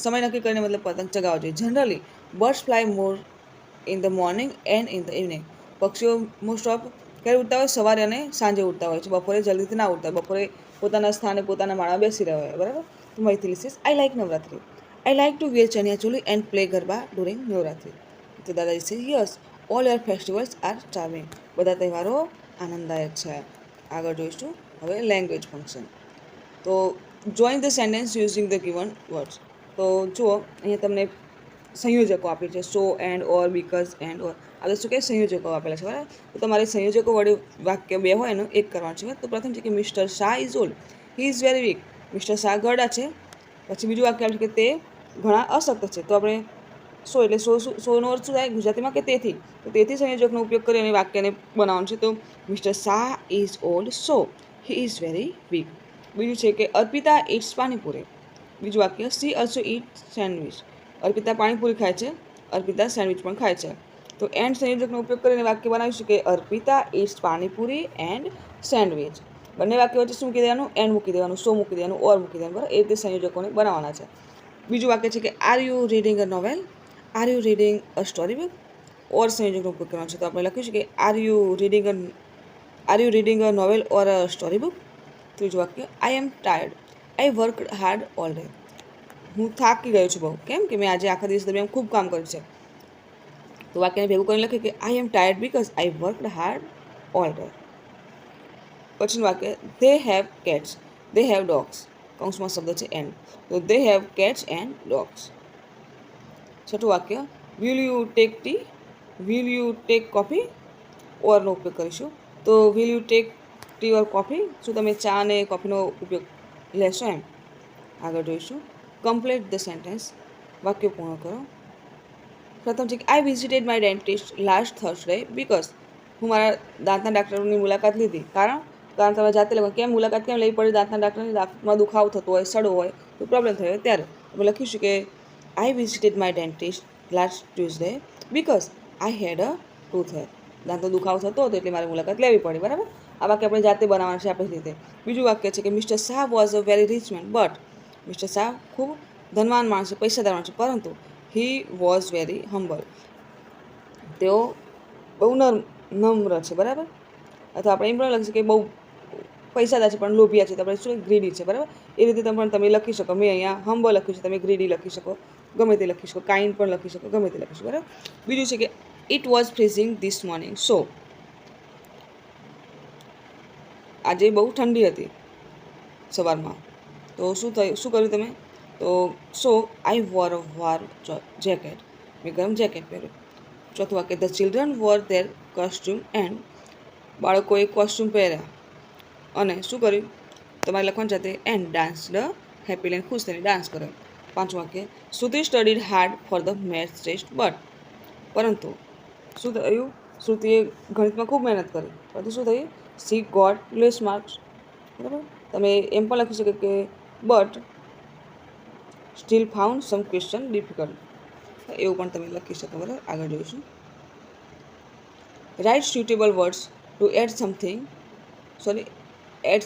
સમય નક્કી કરીને મતલબ પતંગ ચગાવવા જોઈએ. Generally birds fly more in the morning and in the evening, પક્ષીઓ મોસ્ટ ઓફ ક્યારે ઉડતા હોય? સવારે અને સાંજે ઉડતા હોય છે, બપોરે જલ્દીથી ના ઉડતા, બપોરે પોતાના સ્થાને પોતાના માળામાં બેસી રહ્યા હોય, બરાબર. તો Maithili says I like Navratri, I like to wear chaniya choli and play garba during Navratri. તો દાદાજી says yes all your festivals are charming, બધા તહેવારો આનંદદાયક છે. આગળ જોઈશું હવે લેંગ્વેજ ફંક્શન. તો join the sentence using the given words. તો જુઓ અહીંયા તમને સંયોજકો આપેલ છે, so and or, because and or, આ શું કે સંયોજકો આપેલા છે, બરાબર. તો તમારે સંયોજકો વડે વાક્ય બે હોય એનું એક કરવાનું છે. તો પ્રથમ છે કે mister Shah is old, he is very weak, mister Shah ગરડા છે. પછી બીજું વાક્ય આપે છે કે તે ઘણા અશક્ત છે. તો આપણે સો એટલે સોનો અર્થ શું થાય ગુજરાતીમાં કે તેથી, તો તેથી સંયોજકનો ઉપયોગ કરી અને વાક્યને બનાવવાનું છે. તો mister Shah is old, so he is very weak. બીજું છે કે અર્પિતા ઇટ્સ પાણીપુરી. બીજું વાક્ય she also eat sandwich, Arpita panipuri ખાય છે, અર્પિતા સેન્ડવિચ પણ ખાય છે. તો એન્ડ સંયોજકનો ઉપયોગ કરીને વાક્ય બનાવીશું કે Arpita eats panipuri and sandwich. બંને વાક્ય વચ્ચે શું મૂકી દેવાનું? એન્ડ મૂકી દેવાનું, સો મૂકી દેવાનું, ઓર મૂકી દેવાનું, બરાબર. એ રીતે સંયોજકોને બનાવવાના છે. બીજું વાક્ય છે કે are you reading a novel, are you reading a story book, or સંયોજકનો ઉપયોગ કરવાનો છે. તો આપણે લખીશું કે are you reading a novel or a story book. ત્રીજું વાક્ય I am tired, I worked hard all day, હું થાકી ગયો છું બહુ, કેમ કે મેં આજે આખા દિવસ દરમિયાન ખૂબ કામ કર્યું છે. તો વાક્યને ભેગું કરીને લખીએ કે I am tired because I worked hard all day. પછીનું વાક્ય they have cats, they have dogs, કૌંસમાં શબ્દ છે એન્ડ, તો they have cats and dogs. છઠ્ઠું વાક્ય will you take tea, will you take coffee, ઓરનો ઉપયોગ કરીશું. તો will you take tea or coffee, શું તમે ચા અને કોફીનો ઉપયોગ લેશો એમ. આગળ જોઈશું કમ્પ્લીટ ધ સેન્ટેન્સ, વાક્ય પૂર્ણ કરો. પ્રથમ છે કે I visited my dentist last Thursday because, હું મારા દાંતના ડાક્ટરની મુલાકાત લીધી, કારણ તમે જાતે લખો કેમ મુલાકાત કેમ લેવી પડી? દાંતના ડાક્ટરની, દાંતમાં દુખાવો થતો હોય, સડો હોય, તો પ્રોબ્લેમ થયો ત્યારે અમે લખીશું કે I visited my dentist last Tuesday because I had a tooth hair, દાંતનો દુખાવો થતો હતો એટલે મારે મુલાકાત લેવી પડી, બરાબર. આ વાક્ય આપણે જાતે બનાવવાનું છે આપણી રીતે. બીજું વાક્ય છે કે mister Shah was a very rich man but, mister Shah ખૂબ ધનવાન માણસ છે, પૈસાદાર માણસ છે, પરંતુ હી વોઝ વેરી હમ્બલ, તેઓ બહુ નમ્ર છે, બરાબર. અથવા આપણે એમ પણ લખીશું કે બહુ પૈસાદાર છે પણ લોભિયા છે, તો આપણે શું ગ્રીડી છે, બરાબર. એ રીતે તમે લખી શકો. મેં અહીંયા હમ્બલ લખ્યું છે, તમે ગ્રીડી લખી શકો, ગમે તે લખી શકો, કાઇન્ડ પણ લખી શકો, ગમે તે લખી શકો, બરાબર. બીજું છે કે it was freezing this morning, so આજે બહુ ઠંડી હતી સવારમાં, તો શું કર્યું તમે? તો સો આઈ વોર અ વોર્મ જેકેટ, મેં ગરમ જેકેટ પહેર્યું. ચોથું વાક્ય the children war there costume and, બાળકોએ કોસ્ટ્યુમ પહેર્યા અને શું કર્યું? તમારે લખવાનું છે એન્ડ ડાન્સ ધ હેપીલી, ખુશ થઈને ડાન્સ કર્યો. પાંચમું વાક્ય Shruti studied hard for the maths test but, પરંતુ શું થયું? શ્રુતિએ ગણિતમાં ખૂબ મહેનત કરી, પરંતુ શું થયું? સી ગોટ લેસ માર્ક્સ, બરાબર. તમે એમ પણ લખી શકો કે but still found some question difficult, એવું પણ તમે લખી શકો, બરાબર. આગળ જોઈશું write suitable words to add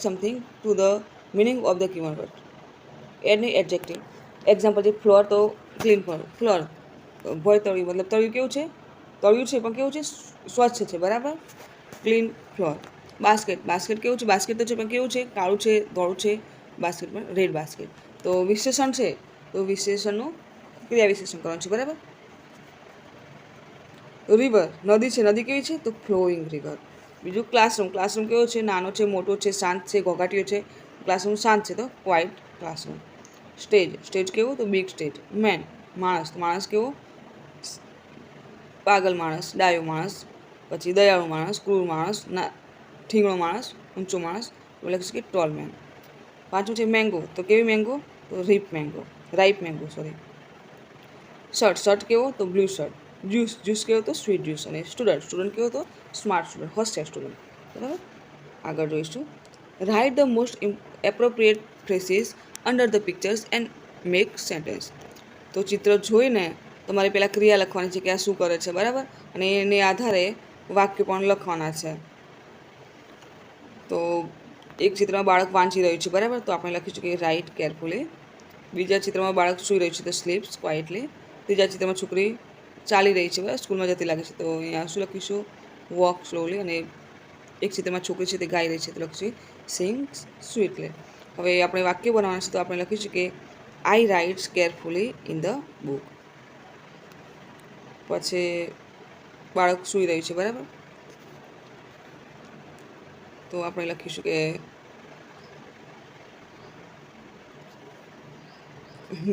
something to the meaning of the given word. એડની એડજેક્ટિવ, એક્ઝામ્પલ છે ફ્લોર, તો ક્લીન ફ્લોર, ભોય તળિયું, મતલબ તળિયું કેવું છે? તળિયું છે પણ કેવું છે? સ્વચ્છ છે, બરાબર. Clean floor. બાસ્કેટ, બાસ્કેટ કેવું છે? બાસ્કેટ તો છે પણ કેવું છે? કાળું છે, ધોળું છે. બાસ્કેટ પણ રેડ બાસ્કેટ. તો વિશેષણ છે, તો વિશેષણનું ક્રિયા વિશેષણ કરવાનું છે, બરાબર. રિવર, નદી છે, નદી કેવી છે? તો ફ્લોઈંગ રિવર. બીજું ક્લાસરૂમ, ક્લાસરૂમ કેવો છે? નાનો છે, મોટો છે, શાંત છે, ઘોઘાટીયો છે. ક્લાસરૂમ શાંત છે તો ક્વાઇટ ક્લાસરૂમ. સ્ટેજ, સ્ટેજ કેવું? તો બિગ સ્ટેજ. મેન, માણસ, માણસ કેવો? પાગલ માણસ, ડાયો માણસ, પછી દયાળુ માણસ, ક્રૂર માણસ, ના ઠીંગણો માણસ, ઊંચો માણસ, એટલે લખી શકીએ ટોલ મેન. પાંચમું છે મેંગો, તો કેવી મેંગો? તો રાઈપ મેંગો સોરી. શર્ટ, શર્ટ કેવો? તો બ્લુ શર્ટ. જ્યુસ, જ્યુસ કેવો? તો સ્વીટ જ્યુસ. અને સ્ટુડન્ટ, સ્ટુડન્ટ કેવો? તો સ્માર્ટ સ્ટુડન્ટ, હોશિયાર સ્ટુડન્ટ. બરાબર. આગળ જોઈશું. Write the most appropriate ફ્રેસીસ under the pictures and make sentence. તો ચિત્ર જોઈને તમારે પહેલાં ક્રિયા લખવાની છે કે આ શું કરે છે, બરાબર, અને એને આધારે વાક્ય પણ લખવાના છે. તો એક ચિત્રમાં બાળક વાંચી રહ્યું છે, બરાબર, તો આપણે લખીશું કે રાઇટ કેરફુલી. બીજા ચિત્રમાં બાળક સૂઈ રહ્યું છે તો સ્લીપ્સ ક્વાઇટલી. ત્રીજા ચિત્રમાં છોકરી ચાલી રહી છે, બરાબર, સ્કૂલમાં જતી લાગે છે, તો અહીંયા શું લખીશું? Walk slowly. અને એક ચિત્રમાં છોકરી છે તે ગાઈ રહી છે તો લખીશું સિંગ્સ સ્વીટલી. હવે આપણે વાક્ય બનાવવાના છે તો આપણે લખીશું કે I writes carefully in the book. પછી બાળક સૂઈ રહ્યું છે, બરાબર, તો આપણે લખીશું કે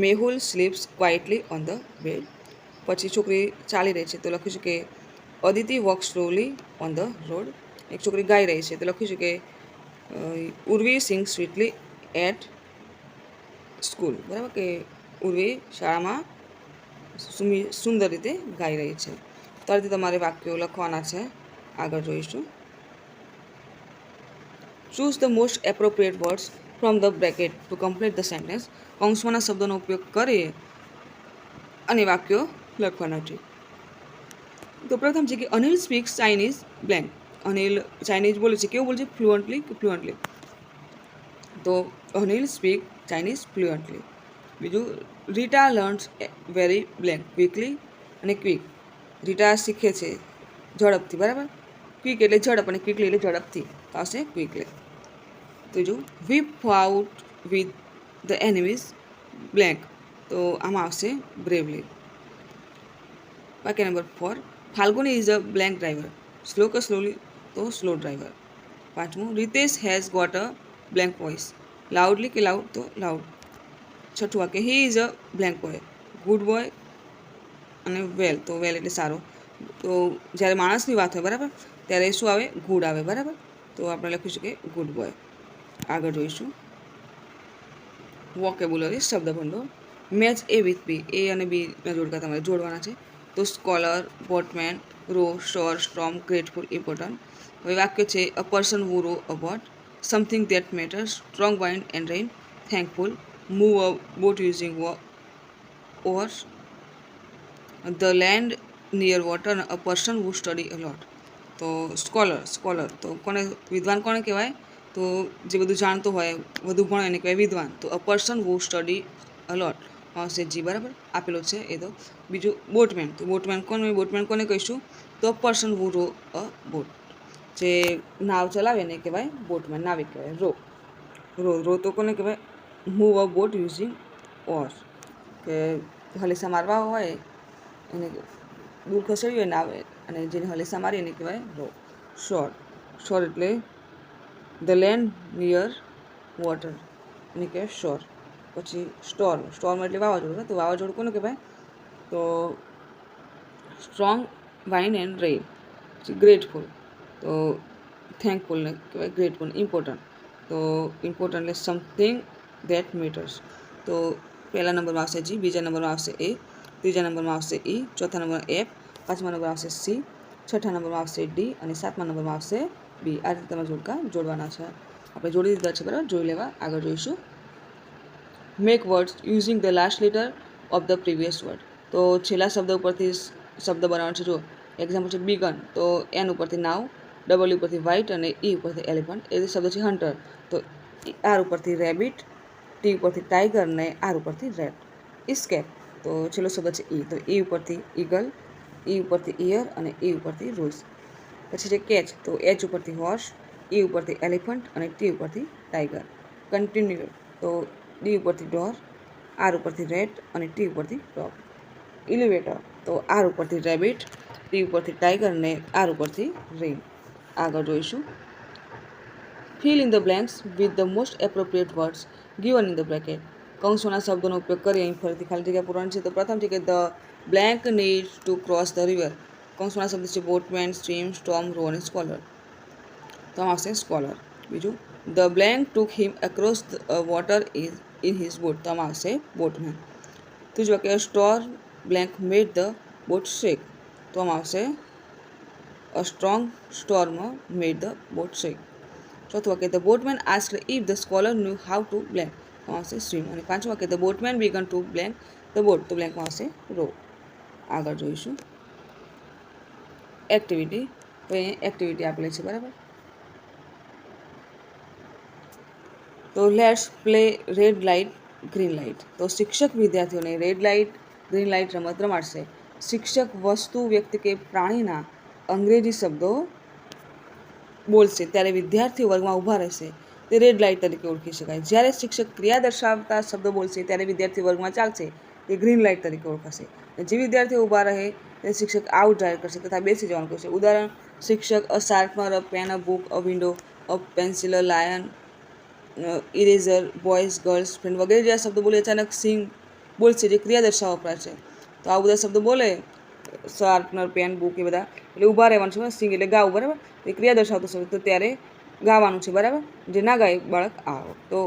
Mehul sleeps quietly on the bed. પછી છોકરી ચાલી રહી છે તો લખીશું કે Aditi walk slowly on the road. એક છોકરી ગાઈ રહી છે તો લખીશું કે Urvi sing sweetly at school. બરાબર, કે ઉર્વી શાળામાં સુંદર રીતે ગાઈ રહી છે. તો આ રીતે તમારે વાક્યો લખવાના છે. આગળ જોઈશું. Choose the most appropriate words from the bracket to complete the sentence. કૌંસમાંના શબ્દોનો ઉપયોગ કરી અને વાક્યો લખવાના છે. તો પ્રથમ છે કે Anil speaks Chinese blank. Anil Chinese બોલે છે, કેવું બોલે છે? ફ્લુઅન્ટલી કે ફ્લુઅન્ટલી? તો અનિલ સ્પીક ચાઇનીઝ ફ્લુઅન્ટલી. બીજું, Rita learns very blank quickly અને ક્વિક. રીટા શીખે છે ઝડપથી, બરાબર. ક્વિક એટલે ઝડપ અને ક્વિકલી એટલે ઝડપથી, તો આવશે ક્વિકલી. ત્રીજું, we fought with the enemies blank, તો આમાં આવશે બ્રેવલી. વાક્ય number 4, Falguni is a blank driver. Slow કે સ્લોલી? તો સ્લો ડ્રાઈવર. પાંચમું, Ritesh has got a blank voice. Loudly કે લાઉડ? તો લાઉડ. છઠ્ઠું વાક્ય, he is a blank boy. Good boy અને વેલ, તો વેલ એટલે સારો. તો જ્યારે માણસની વાત હોય, બરાબર, ત્યારે શું આવે? ગુડ આવે, બરાબર. તો આપણે લખીશું કે ગુડ બોય. આગળ જોઈશું. વોકેબ્યુલરી, શબ્દ ભંડોળ. Match A with B. એ અને બીના જોડકા તમારે જોડવાના છે. તો scholar, boatman, row, shore, storm, grateful, important. હવે વાક્ય છે a person who row a boat, something that matters, strong wind and rain, thankful, move a boat using oars, the land near water, a person who study a lot. તો scholar, scholar તો કોને? વિદ્વાન કોને કહેવાય? તો જે બધું જાણતો હોય, વધુ ભણે એને કહેવાય વિદ્વાન. તો a person who study a લોટ આવશે જી, બરાબર, આપેલો છે એ તો. બીજું બોટમેન, તો બોટમેન કોને કહીશું? તો a person who row a boat. જે નાવ ચલાવે એને કહેવાય બોટમેન, નાવિક કહેવાય. રો તો કોને કહેવાય? મૂવ અ બોટ યુઝિંગ ઓર્સ, કે હલેસા મારવા હોય એને દૂર ખસેડવી હોય નાવે અને જેને હલેસા મારી એને કહેવાય રો. શોર એટલે ધ લેન્ડ નિયર વોટર એને કહેવાય શોર. પછી સ્ટોર્મ એટલે વાવાઝોડું. તો વાવાઝોડું કોને કહેવાય? તો સ્ટ્રોંગ વાઇન્ડ એન્ડ રેઇન. પછી ગ્રેટફુલ, તો થેન્કફુલને કહેવાય ગ્રેટફુલ. ઇમ્પોર્ટન્ટ, તો ઇમ્પોર્ટન્ટ એટલે સમથિંગ ધેટ મેટર્સ. તો પહેલા નંબરમાં આવશે જી, બીજા નંબરમાં આવશે એ, ત્રીજા નંબરમાં આવશે ઈ, ચોથા નંબરમાં એફ, પાંચમા નંબરમાં આવશે સી, છઠ્ઠા નંબરમાં આવશે ડી અને સાતમા નંબરમાં આવશે બી. આ રીતે તમે જોડકા જોડવાના છે. આપણે જોડી દીધા છે, બરાબર. જોઈ લેવા. આગળ જોઈશું. Make words using the last letter of the previous word. તો છેલ્લા શબ્દ ઉપરથી શબ્દ બનાવવાનો છે. જો એક્ઝામ્પલ છે બિગન, તો એન ઉપરથી નાવ, ડબલ્યુ ઉપરથી વ્હાઇટ અને ઈ ઉપરથી એલિફન્ટ. એ શબ્દ છે હન્ટર, તો આર ઉપરથી રેબિટ, ટી ઉપરથી ટાઈગર ને આર ઉપરથી રેડ. ઇસ્કેપ, તો છેલ્લો શબ્દ છે ઈ, તો ઈ ઉપરથી ઈગલ, ઈ ઉપરથી ઇયર અને ઈ ઉપરથી રોઝ. પછી છે કેચ, તો એચ ઉપરથી હોર્સ, ઈ ઉપરથી એલિફન્ટ અને ટી ઉપરથી ટાઈગર. કન્ટિન્યુ, તો ડી ઉપરથી ડોર, આર ઉપરથી રેટ અને ટી ઉપરથી ડોગ. ઇલિવેટર, તો આર ઉપરથી રેબિટ, ટી ઉપરથી ટાઈગર અને આર ઉપરથી રેન. આગળ જોઈશું. Fill in the blanks with the most appropriate words given in the bracket. કૌંસોના શબ્દોનો ઉપયોગ કરી અહીં ફરીથી ખાલી જગ્યા પૂરવાની છે. તો પ્રથમ છે કે the blank needs to cross the river. કૌંસોના શબ્દ છે બોટમેન, સ્ટ્રીમ, સ્ટોર્મ, રો અને સ્કોલર. તો આવશે સ્કોલર. બીજું, the blank took him across water in his boat. તો આમાં આવશે બોટમેન. ત્રીજું વાક્ય, storm blank made the boat shake. તો આમાં આવશે a strong storm made the boat shake. ચોથું વાક્ય, the boatman asked if the scholar knew how to blank. તો આવશે સ્વિમ. અને પાંચમું વાક્ય, the boatman began to blank the boat. તો બ્લેન્કમાં આવશે રો. આગળ જોઈશું એક્ટિવિટી. તો અહીં એક્ટિવિટી આપેલી છે, બરાબર. તો let's play red light green light. તો શિક્ષક વિદ્યાર્થીઓને રેડ લાઇટ ગ્રીન લાઇટ રમત રમાડશે. શિક્ષક વસ્તુ, વ્યક્તિ કે પ્રાણીના અંગ્રેજી શબ્દો બોલશે ત્યારે વિદ્યાર્થીઓ વર્ગમાં ઊભા રહેશે. તે રેડ લાઇટ તરીકે ઓળખી શકાય. જ્યારે શિક્ષક ક્રિયા દર્શાવતા શબ્દો બોલશે ત્યારે વિદ્યાર્થી વર્ગમાં ચાલશે. તે ગ્રીન લાઇટ તરીકે ઓળખાશે. જે વિદ્યાર્થીઓ ઊભા રહે તે શિક્ષક આઉટ જાહેર કરશે તથા બેસી જવાનું કહેશે. ઉદાહરણ, શિક્ષક a sharpener, a pen, a book, a window, a pencil, a lion, eraser, boys, girls, friend વગેરે જેવા શબ્દો બોલે અચાનક સિંગ બોલશે જે ક્રિયા દર્શાવવા વપરાય છે. તો આ બધા શબ્દો બોલે શાર્પનર, પેન, બુક એ બધા, એટલે ઊભા રહેવાનું છે. સિંગ એટલે ગાવું, બરાબર. એ ક્રિયા દર્શાવતો શબ્દ, તો ત્યારે ગાવાનું છે, બરાબર. જે ના ગાય બાળક આવો. તો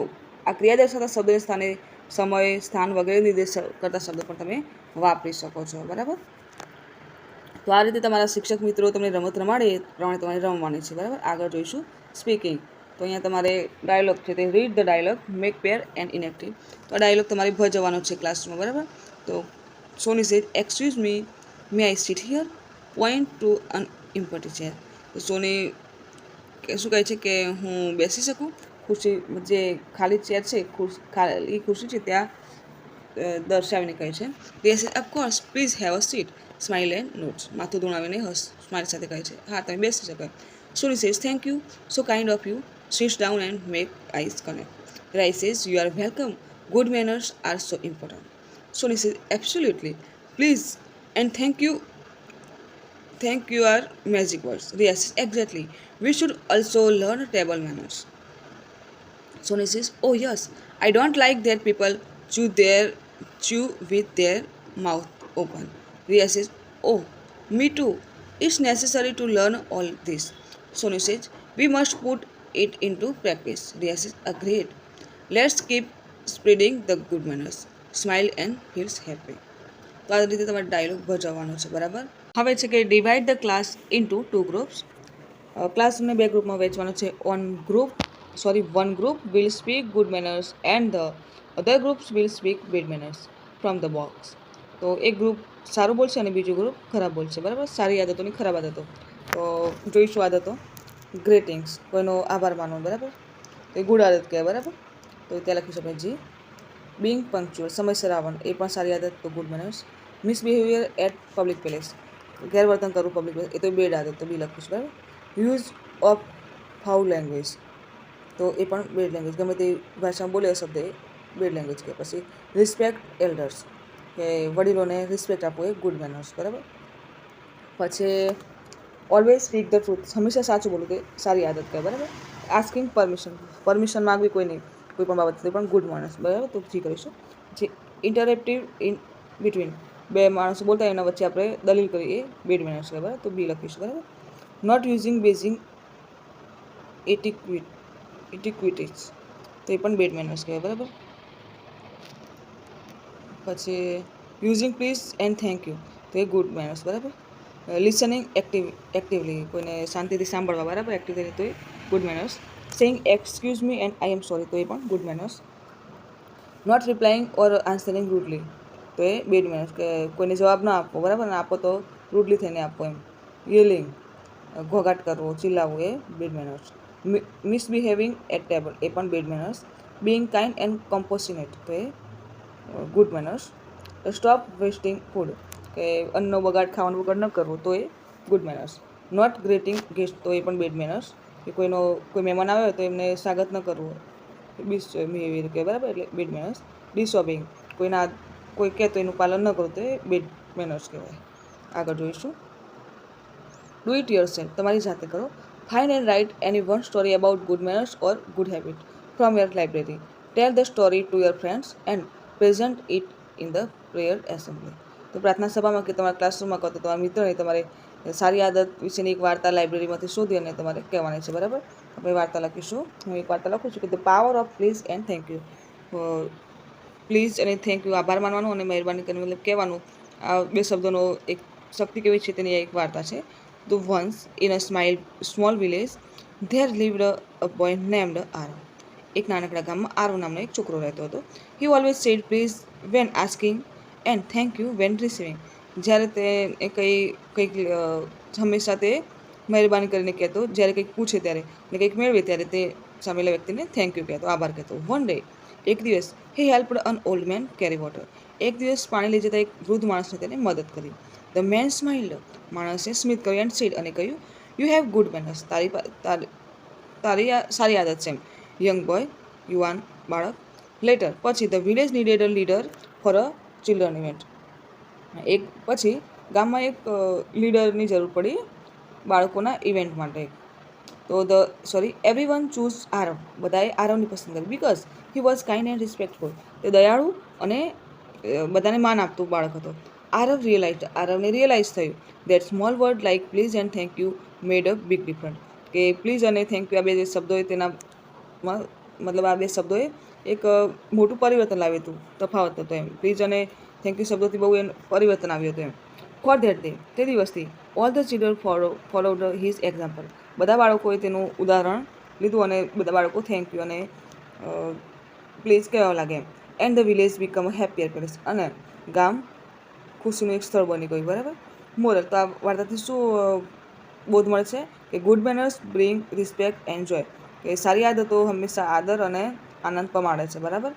આ ક્રિયા દર્શાવતા શબ્દોને સ્થાને સમય, સ્થાન વગેરે નિર્દેશ કરતા શબ્દો પણ તમે વાપરી શકો છો, બરાબર. તો આ રીતે તમારા શિક્ષક મિત્રો તમને રમત રમાડે એ પ્રમાણે તમારે રમવાની છે, બરાબર. આગળ જોઈશું સ્પીકિંગ. તો અહીંયા તમારે ડાયલોગ છે તે read the dialogue, make pair and inactive. તો આ ડાયલોગ તમારે ભજવવાનો છે ક્લાસમાં, બરાબર. તો Soni says, excuse me, may I sit here, point to an empty chair. તો સોની શું કહે છે કે હું બેસી શકું? ખુરશી, જે ખાલી ચેર છે, ખાલી ખુરશી છે ત્યાં દર્શાવીને કહે છે. Yes of course, please have a seat, smile and notes. માથું ધૂણાવીને સ્માઇલ સાથે કહે છે, હા તમે બેસી શકો. Soni says, thank you, so kind of you, sits down and make eyes connect. Rai says, you are welcome, good manners are so important. Soni says, absolutely, please and thank you are magic words. Yes, exactly. We should also learn table manners. Sony says, oh yes, I don't like that people chew with their mouth open. Ria says, oh, me too. It's necessary to learn all this. Sony says, we must put it into practice. Ria says, agreed. Let's keep spreading the good manners. Smile and feels happy. તો આ રીતે તમારે dialog ભજવવાનો છે, બરાબર. હવે છે કે divide the class into 2 groups. ક્લાસને 2 ગ્રુપમાં વહેંચવાનો છે. One group will speak good manners and the other groups will speak bed manners from the box. તો એક ગ્રુપ સારું બોલશે અને બીજું ગ્રુપ ખરાબ બોલશે, બરાબર. સારી આદતોની ખરાબ આદતો. તો જોઈશું આદતો. ગ્રેટિંગ્સ, કોઈનો આભાર માનવો, બરાબર. તો એ ગુડ આદત કહેવાય, બરાબર. તો ત્યાં લખી શકાય જી. બિંગ પંક્ચ્યુઅલ, સમયસર આવવાનું, એ પણ સારી આદત, તો good manners. Misbehaviour at public place, ગેરવર્તન કરવું પબ્લિક પ્લેસ, એ તો બેડ આદત, તો બી લખીશ, બરાબર. યુઝ ઓફ ફાઉલ લેંગ્વેજ, તો એ પણ બેડ લેંગ્વેજ, ગમે તે ભાષામાં બોલે શબ્દ એ બેડ લેંગ્વેજ કે. પછી રિસ્પેક્ટ એલ્ડર્સ, કે વડીલોને રિસ્પેક્ટ આપવું, એ ગુડ મેનર્સ, બરાબર. પછી ઓલવેઝ સ્પીક ધ ટ્રુથ, હંમેશા સાચું બોલવું, તે સારી આદત કહેવાય, બરાબર. આસ્કિંગ પરમિશન માગવી કોઈની કોઈ પણ બાબત, તે પણ ગુડ મેનર્સ, બરાબર. તો જી કરીશું. જે ઇન્ટરેક્ટિવ ઇન બિટવીન, બે માણસો બોલતા એના વચ્ચે આપણે દલીલ કરીએ, એ બેડ મેનર્સ કહેવાય, બરાબર. તો બી લખીશું, બરાબર. નોટ યુઝિંગ બેઝિંગ એટિક્વિટીઝ, તો એ પણ બેડ મેનર્સ કહેવાય, બરાબર. પછી using please and thank you, તો એ ગુડ મેનર્સ, બરાબર. લિસનિંગ એક્ટિવલી, કોઈને શાંતિથી સાંભળવા, બરાબર, એક્ટિવલી, તો એ good manners. Saying excuse me and I am sorry, તો એ પણ good manners. Not replying or answering rudely, તો એ બેડ મેનર્સ, કે કોઈને જવાબ ના આપવો, બરાબર, ને આપો તો રૂડલી થઈને આપવો એમ. યેલિંગ, ઘોઘાટ કરવો, ચિલ્લાવવું, એ bad manners. Misbehaving at table, એ પણ bad manners. Being kind and compassionate, તો એ good manners. Stop wasting food, કે અન્નનો બગાડ, ખાવાનું બગાડ ન કરવું, તો એ good manners. Not greeting guest, તો એ પણ બેડ મેનર્સ, કે કોઈ મહેમાન આવે તો એમને સ્વાગત ન કરવું, બિહેવિયર કહેવાય, બરાબર, એટલે બેડ મેનર્સ. ડિસઓબિંગ, કોઈ કહે તો એનું પાલન ન કરવું તો એ બેડ મેનર્સ કહેવાય. આગળ જોઈશું. ડુ ઇટ યોરસેલ્ફ, તમારી જાતે કરો. Find and write any one story about good manners or good habit from your library. Tell the story to your friends and present it in the prayer assembly. તો પ્રાર્થના સભામાં કે તમારા ક્લાસરૂમમાં કહો તો તમારા મિત્રને તમારે સારી આદત વિશેની એક વાર્તા લાઇબ્રેરીમાંથી શોધી અને તમારે કહેવાની છે, બરાબર. આપણે વાર્તા લખીશું. હું એક વાર્તા લખું છું કે the power of please and thank you. Please અને થેન્ક યુ, આભાર માનવાનો અને મહેરબાની કરીને મતલબ કહેવાનું, આ બે શબ્દોનો એક શક્તિ કેવી છે તેની એક વાર્તા છે. તો once in a small village there lived a boy named Aarav. એક નાનકડા ગામમાં આરવ નામનો એક છોકરો રહેતો હતો. He always said please when asking and thank you when receiving. જ્યારે તે કંઈક હંમેશા તે મહેરબાની કરીને કહેતો, જ્યારે કંઈક પૂછે ત્યારે ને કંઈક મેળવે ત્યારે તે સામેલા વ્યક્તિને થેન્ક યુ કહેતો, આભાર કહેતો. વન ડે, એક દિવસ, હી helped an old man carry water. એક દિવસ પાણી લઈ જતા એક વૃદ્ધ માણસને તેને મદદ કરી. ધ મેન સ્માઇલ્ડ, માણસે સ્મિત કર્યું એન્ડ સેડ, અને કહ્યું, યુ હેવ ગુડ મેનર્સ, તારી સારી આદત છે. યંગ બોય, યુવાન બાળક. લેટર, પછી, the village needed a leader for a children event. પછી ગામમાં એક લીડરની જરૂર પડી બાળકોના ઇવેન્ટ માટે. તો એવરી વન ચૂઝ આરવ, બધાએ આરવની પસંદ કરી. Because he was kind and respectful, તે દયાળુ અને બધાને માન આપતું બાળક હતો. આરવને રિયલાઇઝ થયું that small word like please and thank you made a big difference, કે પ્લીઝ અને થેન્ક યુ આ બે જે શબ્દોએ તેનામાં મતલબ આ બે શબ્દોએ એક મોટું પરિવર્તન લાવ્યું હતું, તફાવત હતો એમ. પ્લીઝ અને થેન્ક યુ શબ્દોથી બહુ પરિવર્તન આવ્યું હતું એમ. ફોર ધેટ ડે, તે દિવસથી, all the children followed his example, બધા બાળકોએ તેનું ઉદાહરણ લીધું અને બધા બાળકો થેન્ક યુ અને પ્લીઝ કહેવા લાગે એમ. And the village become a happier place, અને ગામ ખુશીનું એક સ્થળ બની ગયું, બરાબર. મોરલ, તો આ વાર્તાથી શું બોધ મળે છે કે good manners bring respect and joy, કે સારી આદતો હંમેશા આદર અને આનંદ પમાડે છે, બરાબર.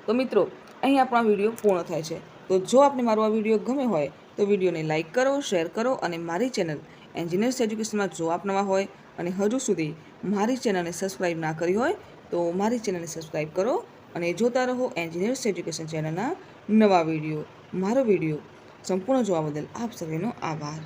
તો મિત્રો, અહીં આપણો આ વિડીયો પૂર્ણ થાય છે. તો જો આપને મારો આ વિડીયો ગમે હોય તો વિડીયોને લાઇક કરો, શેર કરો, અને મારી ચેનલ એન્જિનિયર્સ એજ્યુકેશનમાં જો આપ નવા હોય અને હજુ સુધી મારી ચેનલને સબસ્ક્રાઈબ ના કરી હોય તો મારી ચેનલને સબસ્ક્રાઈબ કરો અને જોતા રહો એન્જિનિયર્સ એજ્યુકેશન ચેનલના નવા વિડીયો. મારો વિડીયો સંપૂર્ણ જોવા બદલ આપ સર્વેનો આભાર.